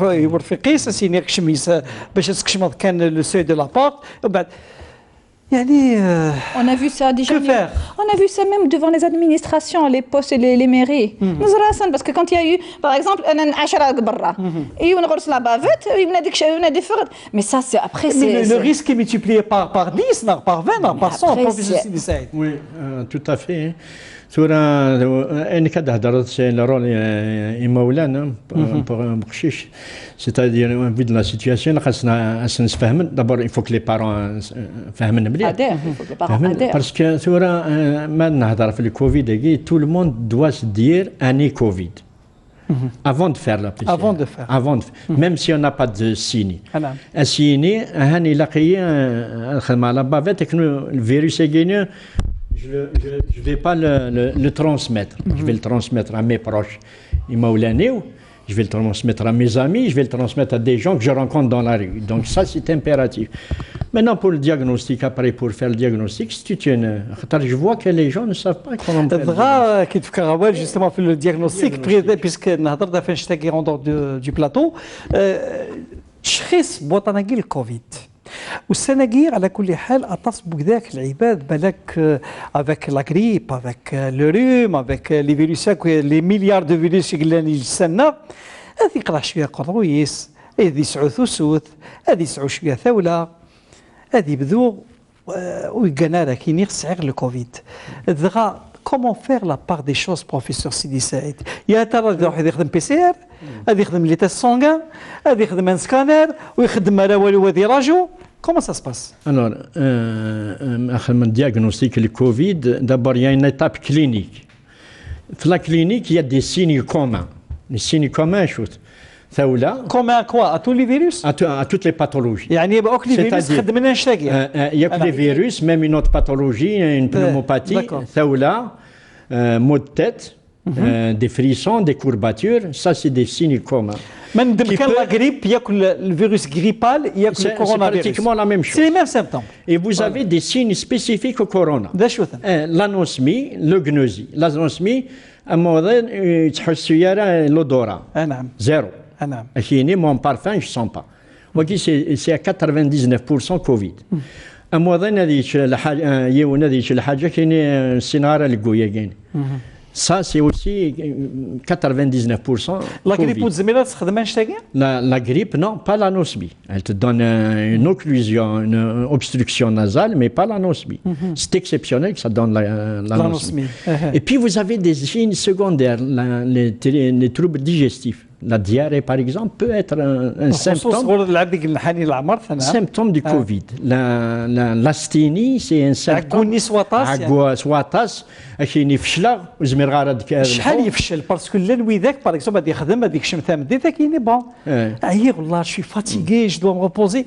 يورد في قيس سيني كشميس باش تكشمض كان لو سوي دو لابورت وبعد On a vu ça déjà. Que faire? On a vu ça même devant les administrations, les postes et les mairies. Parce que quand il y a eu, par exemple, mais ça, c'est après. Le risque est multiplié par 10, par 20, par 100. Oui, tout à fait. ثورة أنا كده هدرت الرول مولانا بخشيش c'est-à-dire في لا سيتياسيون خاصنا نفهمن دابور يفوك لي بارون فهمنا مليح باسكو ثورة ما نهضر في الكوفيد كي تو لو موند دوا دير اني كوفيد avant de faire la PCR. Avant de faire. Même si on n'a pas de signe. Un signe, هاني لاقي الخدمة على بافيت le virus est gagné. Je ne vais pas le transmettre. Je vais le transmettre à mes proches. Je vais le transmettre à mes amis. Je vais le transmettre à des gens que je rencontre dans la rue. Donc ça, c'est impératif. Maintenant, pour le diagnostic, après, pour faire le diagnostic, je vois que les gens ne savent pas comment faire le diagnostic. Justement, pour le diagnostic, puisque nous avons du plateau, تشخيص بوطناقي الكوفيد والسناقير على كل حال اتصبوا ذاك العباد بالك افيك لا غريب افيك لو روم افيك لي فيروس لي مليار دو فيروس اللي يجسنا هذه يقرا شويه قرويس هذه يسعو ثوث هذه يسعو شويه ثوله هذه بدو ويقنا راه كاين يخص غير الكوفيد دغا كومون فير لا بار دي شوز بروفيسور سيدي سعيد يا ترى واحد يخدم بي سي ار هذا يخدم لي تيست سونغان هذا يخدم ان سكانر ويخدم لا والو هذه راجو Comment ça se passe? Alors, le diagnostic du Covid, d'abord, il y a une étape clinique. Dans la clinique, il y a des signes communs. Les signes communs, communs à quoi? À tous les virus? À toutes les pathologies. Il y a que les virus, même une autre pathologie, une pneumopathie, maux de tête, des frissons, des courbatures, ça c'est des signes communs. Même la grippe, il y a le virus grippal, il y a le coronavirus. C'est pratiquement la même chose. C'est les mêmes symptômes. Et vous avez des signes spécifiques au corona. L'anosmie, le gnosie. L'anosmie, à un moment donné, l'odorat. Zéro. Mon parfum, je ne sens pas. C'est à 99% Covid. À un moment donné, il y a une ça, c'est aussi 99%. La grippe, la grippe, non, pas l'anosmie. Elle te donne une occlusion, une obstruction nasale, mais pas l'anosmie. C'est exceptionnel que ça donne l'anosmie. Et puis, vous avez des signes secondaires, les troubles digestifs. La diarrhée, par exemple, peut être un symptôme du Covid. L'asthénie, c'est un symptôme. شحال يفشل باسكو اللي ذاك باغ اكزومبل غادي يخدم هذيك الشمثام دي ذاك كاين بون عيي والله شي فاتيغي جو دو مبوزي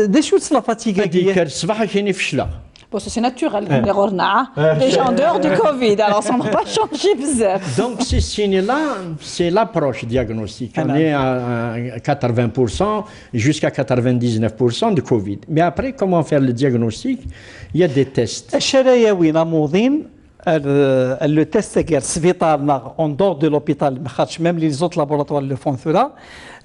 دا شو تصلا فاتيغي هذيك الصباح كاين يفشل Bon, c'est naturel, les orna, déjà en dehors du Covid, alors ça ne va pas changer bizarre. Donc, ces signes-là, c'est l'approche diagnostique. On est à 80% jusqu'à 99% de Covid. Mais après, comment faire le diagnostic? Il y a des tests. Le test غير سبيطارنا اون دور دو لوبيتال ما خاطش ميم لي زوت لابوراتوار لو فون ثورا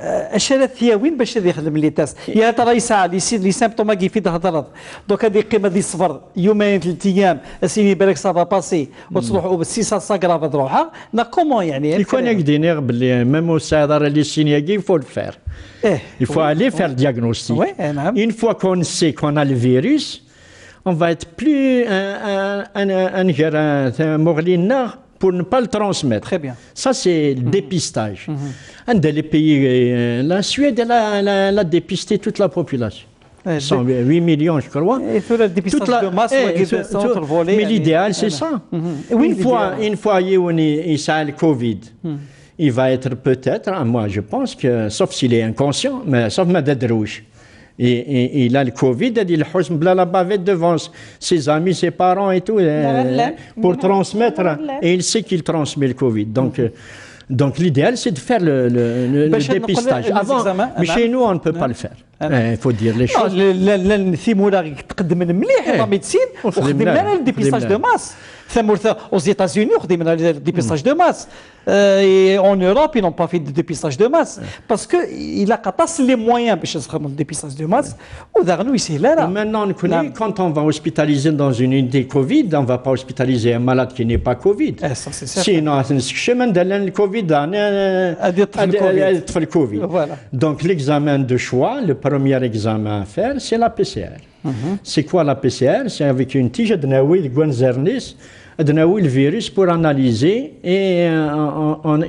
اشرا الثياوين باش يخدم لي تيست يا ترى يساعد لي سيمبتوم كي في هضرت دوك هذه قيمه دي صفر يومين 3 ايام اسيني بالك سافا باسي وتروحوا بالسيسا ساكراف تروحها نا كومون يعني يكون يقدر باللي ميم الصيدله اللي سينياكي فول فير il faut aller faire le diagnostic une fois qu'on sait qu'on a le virus on va être plus pour ne pas le transmettre. Très bien. Ça, c'est le dépistage. Un des pays, la Suède, elle a dépisté toute la population. 8 millions, je crois. Et fait le dépistage de masse, mais l'idéal, c'est ça. Une fois il a le Covid, il va être peut-être, moi je pense que, sauf s'il est inconscient, mais sauf Madad Rouge. Et il a le Covid, il a la bavette devant ses amis, ses parents et tout, pour transmettre. Et il sait qu'il transmet le Covid. Donc l'idéal, c'est de faire le dépistage. Avant, mais chez nous, on ne peut pas le faire. Il faut dire les choses. Le dépistage de masse. Aux États-Unis, on a le dépistage de masse. Et en Europe, ils n'ont pas fait de dépistage de masse. Parce qu'il a les moyens pour faire le dépistage de masse. Maintenant, quand on va hospitaliser dans une unité Covid, on ne va pas hospitaliser un malade qui n'est pas Covid. Sinon, le Covid, donc l'examen de choix, le premier examen à faire, c'est la PCR. C'est quoi la PCR? C'est avec une tige de Naoui de Guanzernis, le virus pour analyser et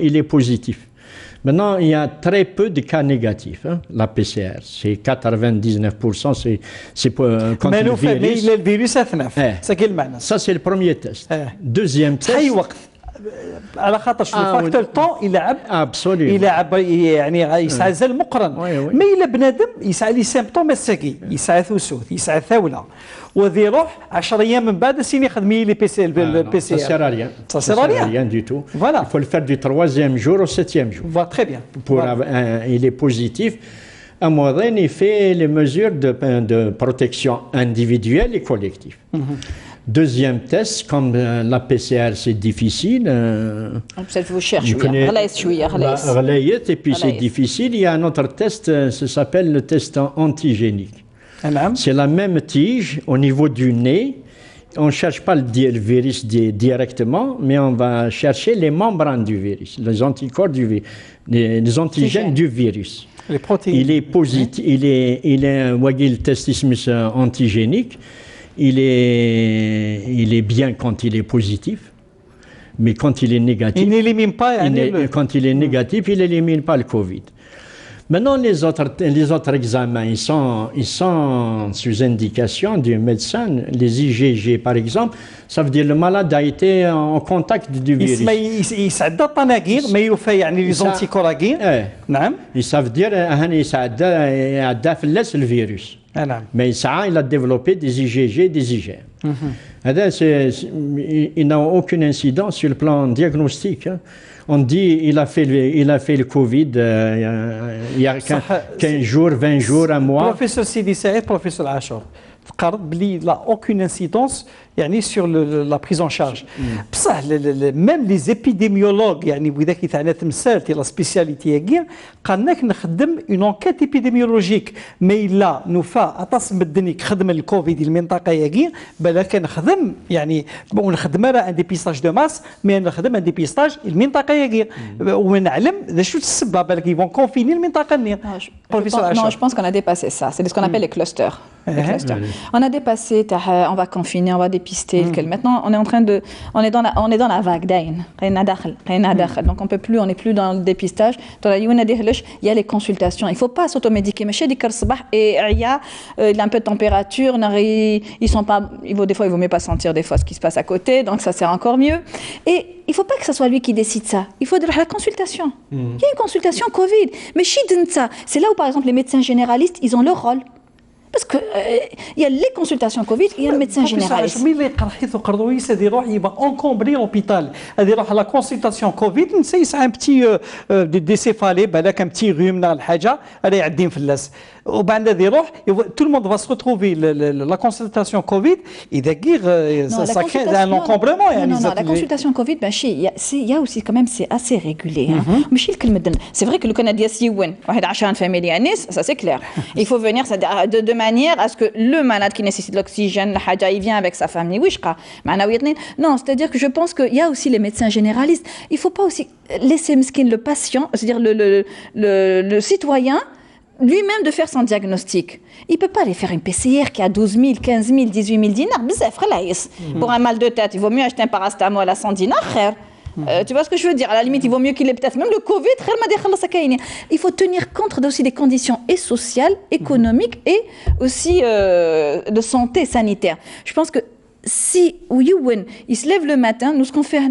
il est positif. Maintenant, il y a très peu de cas négatifs. Hein. La PCR, c'est 99%, c'est quand mais le virus... Mais le virus Ça, c'est le premier test. Deuxième test... على خاطر الفاكتور طون يلعب يلعب يعني يسعى زي المقرن ما الا بنادم يسعى لي سيمبتوم الساكي يسعى ثوثوث يسعى ثوله وذي يروح 10 ايام من بعد سيني يخدم لي بي سي البي سي ça sert à rien ça sert à rien du tout voilà il faut le faire du 3e jour au 7e jour voilà très bien pour il est positif à moyen il fait les mesures de protection individuelle et collective. Deuxième test, comme la PCR c'est difficile. Et puis c'est difficile. Il y a un autre test, ça s'appelle le test antigénique. C'est la même tige au niveau du nez. On ne cherche pas le virus directement, mais on va chercher les membranes du virus, les anticorps du virus, les antigènes du virus. Les protéines. Il est positif, il est un test antigénique. Il est bien quand il est positif, mais quand il est négatif, il n'élimine pas. Quand il est négatif, il n'élimine pas le Covid. Maintenant, les autres examens, ils sont sous indication du médecin. Les IgG, par exemple, ça veut dire le malade a été en contact du virus. يسعد الطناجير ما يوفى يعني les anticorps. نعم. Ça veut dire يسعد فلس الفيروس. Mais il a développé des IgG, des IgM. Il n'a aucune incidence sur le plan diagnostique. Hein. On dit il a fait le Covid il y a 15 jours, 20 jours, un mois. Professeur Sidi Saïd, professeur Achour, il n'a aucune incidence يعني sur la prise en charge. بصح même les épidémiologues يعني وإذا كي تاعنا تمثال تي لا سبيسياليتي كاع قالناك نخدم اون انكيت ابيديميولوجيك مي لا نوفا اتصم الدنيا خدم الكوفيد المنطقه كاع بالك نخدم يعني نخدم راه ان ديبيستاج دو ماس مي نخدم ان ديبيستاج المنطقه كاع ونعلم شو السبب بالك يفون كونفيني المنطقه نير. Non, je pense qu'on a dépassé ça. C'est ce qu'on appelle les clusters. On a dépassé, on va confiner, on va dépister. Maintenant, on est dans la vague d'Aïn. Donc on peut plus, on n'est plus dans le dépistage. Il y a les consultations. Il ne faut pas s'automédiquer. Mais chez et il a un peu de température. Ils sont pas, des fois, il vaut mieux pas sentir des fois ce qui se passe à côté. Donc ça sert encore mieux. Et il ne faut pas que ce soit lui qui décide ça. Il faut de la consultation. Il y a une consultation Covid. Mais c'est là où, par exemple, les médecins généralistes, ils ont leur rôle. Parce qu'il y a les consultations Covid, il y a le médecin généraliste. Mais les cardiologistes, ils vont encombrer l'hôpital. Ils vont à la consultation Covid, c'est un petit décéphalé, un petit rhume, tout le monde va se retrouver la consultation Covid et ça crée un encombrement. Non, la consultation Covid, il y a aussi quand même, c'est assez régulé. C'est vrai que le Canadien, ça c'est clair. Il faut venir de manière à ce que le malade qui nécessite l'oxygène, il vient avec sa famille. Non, c'est-à-dire que je pense qu'il y a aussi les médecins généralistes. Il ne faut pas aussi laisser le patient, c'est-à-dire le citoyen, lui-même de faire son diagnostic. Il ne peut pas aller faire une PCR qui a 12 000, 15 000, 18 000 dinars. Pour un mal de tête, il vaut mieux acheter un paracétamol à 100 dinars. Tu vois ce que je veux dire? À la limite, il vaut mieux qu'il ait peut-être même le Covid. Il faut tenir compte aussi des conditions et sociales, économiques et aussi de santé sanitaire. Je pense que si il se lève le matin, nous ce qu'on fait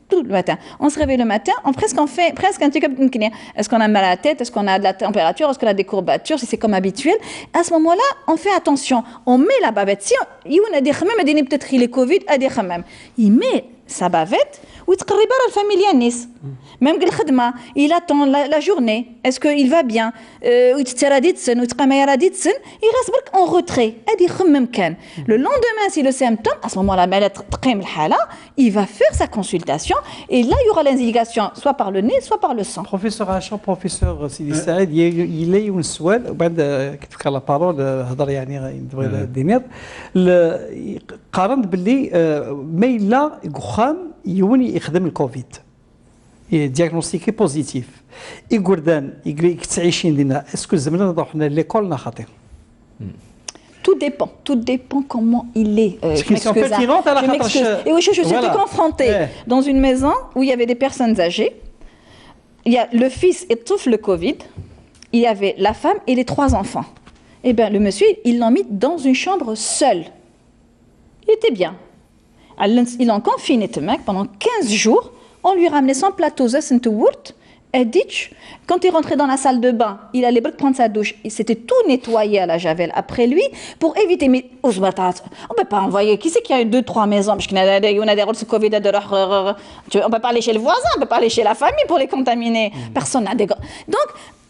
tout le matin, on se réveille le matin, on fait presque un truc comme est-ce qu'on a mal à la tête, est-ce qu'on a de la température, est-ce qu'on a des courbatures, si c'est comme habituel. À ce moment-là, on fait attention, on met la bavette. Si il a des khamam, peut-être il est Covid, a des khamam. Il met sa bavette ou il la famille Nice. Même il attend la journée. Est-ce qu'il va bien? Il reste en retrait. Le lendemain, si le symptôme, à ce moment-là, il va faire sa consultation et là, il y aura l'indication soit par le nez, soit par le sang. Professeur Achour, professeur Sidi Saïd, il y a une سؤال وبعد كيف قال لا بارول هضر يعني نبغي الدينار قارنت باللي ما الا قخام يوني يخدم الكوفيد دياغنوستيكي بوزيتيف يقردان يقول لك تعيشين لنا اسكو زمنا نروح ليكول خاطر Tout dépend comment il est. C'est une question pertinente à la m'excuse. Et oui, je suis confrontée dans une maison où il y avait des personnes âgées. Il y a le fils étouffe le Covid. Il y avait la femme et les 3 enfants. Eh bien, le monsieur, ils l'ont mis dans une chambre seule. Il était bien. Ils l'ont confiné pendant 15 jours. On lui ramenait son plateau quand il rentrait dans la salle de bain, il allait prendre sa douche. Il s'était tout nettoyé à la javel après lui pour éviter. Mais on ne peut pas envoyer. Qui c'est qu'il y a 2-3 maisons? Parce qu'on a des Covid. On ne peut pas aller chez le voisin, on ne peut pas aller chez la famille pour les contaminer. Personne n'a des. Donc,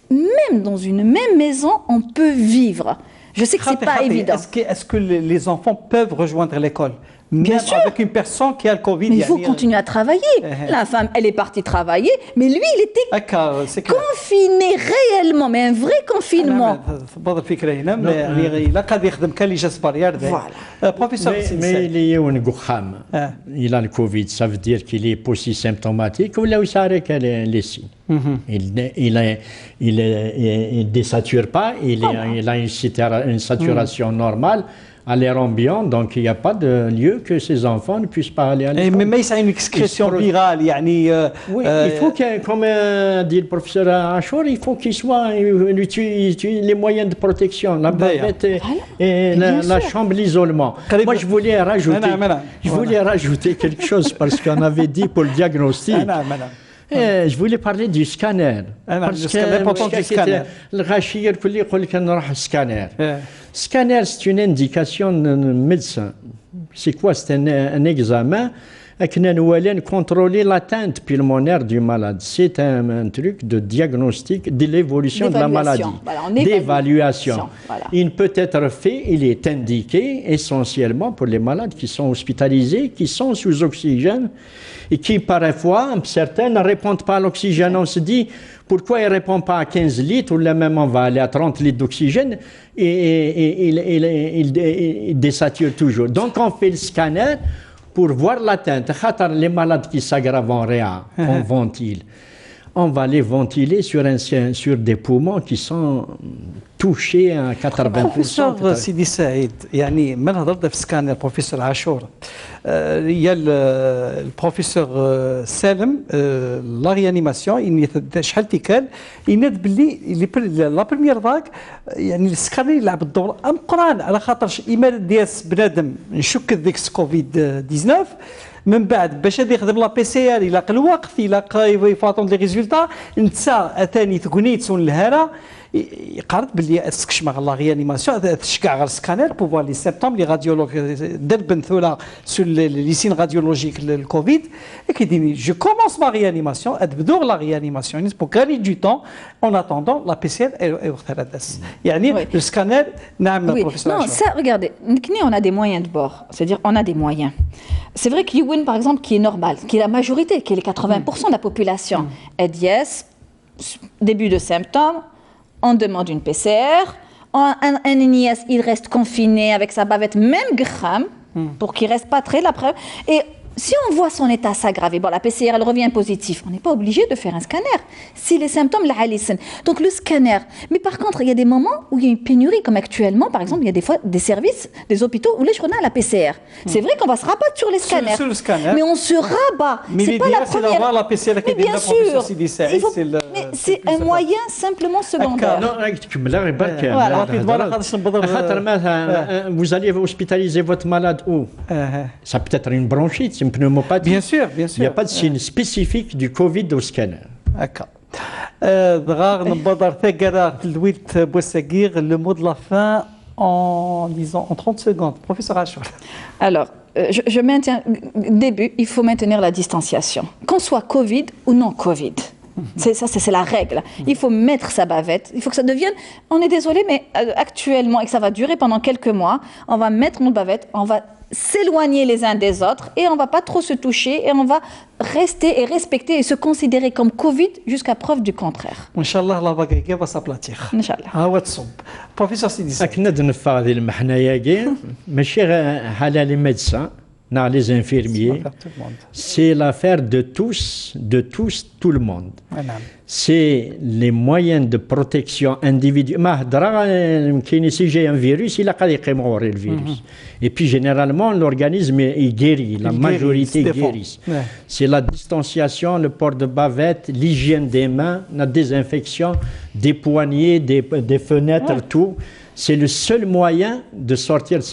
même dans une même maison, on peut vivre. Je sais que ce n'est pas évident. Est-ce que les enfants peuvent rejoindre l'école? Bien sûr. Avec une personne qui a le Covid. Mais il faut continuer à travailler. La femme, elle est partie travailler, mais lui, il était confiné réellement, mais un vrai confinement. Voilà. Professeur, mais il a le Covid, ça veut dire qu'il est post-symptomatique ou là où ça arrête les signes. Il ne désature pas, il a une saturation normale à l'air ambiant, donc il n'y a pas de lieu que ces enfants ne puissent pas aller à l'école. Mais c'est une excrétion virale. Oui, il faut que, comme dit le professeur Achour, il faut qu'il soit utilise les moyens de protection, la bavette et la chambre, l'isolement. Moi, je voulais rajouter quelque chose parce qu'on avait dit pour le diagnostic. Je voulais parler du scanner. Parce que l'important du scanner. Le scanner, c'est une indication de médecin. C'est quoi? C'est un examen qui nous contrôler l'atteinte pulmonaire du malade. C'est un truc de diagnostic de l'évolution de la maladie, d'évaluation. Voilà. Il peut être fait, il est indiqué essentiellement pour les malades qui sont hospitalisés, qui sont sous oxygène et qui parfois, certains ne répondent pas à l'oxygène. On se dit, pourquoi il ne répond pas à 15 litres ou là même on va aller à 30 litres d'oxygène et il désature toujours. Donc on fait le scanner pour voir l'atteinte. Les malades qui s'aggravent en réa, on ventile. On va les ventiler sur des poumons qui sont touchés à 80%. Professeur Sidi Saïd, يعني من هضرنا في سكان البروفيسور عاشور يا البروفيسور سالم لا ريانيماسيون إن شحال تيكال يناد باللي لا بريمير فاك يعني السكانر يلعب الدور أمقران على خاطرش إيمان دياس بنادم نشك ذيك كوفيد 19 من بعد باش هذا يخدم لا بي سي ار يلاقي الوقت يلاقي يفاطون لي ريزولتا نتا ثاني تكونيتسون الهرا يقارد باللي اسكشما لا ريانيماسيون تشكع غير سكانير بوفوار لي سيبتوم لي راديولوج دربن ثولا سور لي سين راديولوجيك الكوفيد كيديني جو كومونس ما ريانيماسيون ادبدور لا ريانيماسيون بور غاني دو طون اون اتوندون لا بي سي ار اي وقت هذاس يعني السكانير نعم بروفيسور. Non, ça regardez, on a des moyens de bord, c'est-à-dire on a des moyens. C'est vrai que Yuwin par exemple qui est normal, qui est la majorité, qui est les 80% de la population, EDS, début de symptômes, on demande une PCR, un NIS, il reste confiné avec sa bavette, même gramme, pour qu'il ne reste pas très la preuve. Et si on voit son état s'aggraver, bon, la PCR, elle revient positive, on n'est pas obligé de faire un scanner. Si les symptômes, la hallucinent. Donc le scanner. Mais par contre, il y a des moments où il y a une pénurie, comme actuellement, par exemple, il y a des fois des services, des hôpitaux où là, je connais la PCR. C'est vrai qu'on va se rabattre sur les scanners. Sur le scanner. Mais on se rabat. Mais l'idéal, c'est d'avoir la PCR qui est bien sûr. Mais c'est un moyen simplement secondaire. Vous allez hospitaliser votre malade où? Ça peut être une bronchite, c'est une pneumopathie. Bien sûr, bien sûr. Il n'y a pas de signe spécifique du Covid au scanner. D'accord. Le mot de la fin en 30 secondes. Professeur Achour. Alors, je maintiens, début, il faut maintenir la distanciation. Qu'on soit Covid ou non Covid. C'est la règle. Il faut mettre sa bavette. Il faut que ça devienne... On est désolé, mais actuellement, et que ça va durer pendant quelques mois, on va mettre notre bavette, on va s'éloigner les uns des autres et on ne va pas trop se toucher et on va rester et respecter et se considérer comme Covid jusqu'à preuve du contraire. Inch'Allah, la bagaille va s'aplatir. Inch'Allah. Professeur Sidi. أكنا نفاضي المحنايا ماشي على لي ميدسان les infirmiers. C'est l'affaire de tous, tout le monde. C'est les moyens de protection individuelle. Si j'ai un virus, il a qu'à le virus. Et puis généralement, l'organisme il guérit, la majorité guérit. C'est la distanciation, le port de bavette, l'hygiène des mains, la désinfection, des poignées, des fenêtres, tout. C'est le seul moyen de sortir de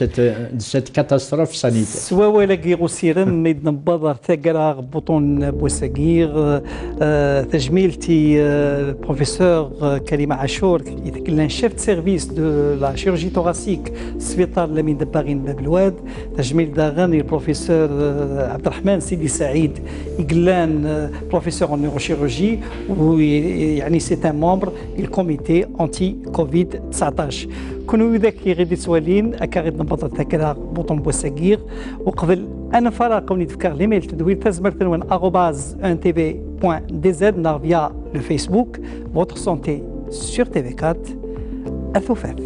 cette catastrophe sanitaire. سواء ولا غير سيرم ميدنا ببادر ثقرا بطون بوساقير تجميلتي البروفيسور كريمة عاشور يتكلم شيف سيرفيس دو لا شيرورجي توغاسيك سبيطار لامين دباغين باب الواد تجميل داغاني البروفيسور عبد الرحمن سيدي سعيد يقلان بروفيسور en neurochirurgie ويعني سي ان ممبر الكوميتي انتي كوفيد 19 كونوا ذاك غادي سوالين اكاغيد نبطل هكذا بوطون بوساكير وقبل انا فراق ونتفكر ليميل تدوير تزمر تنوين @ntv.dz نار فيا لو فيسبوك votre santé sur TV4 الثفاف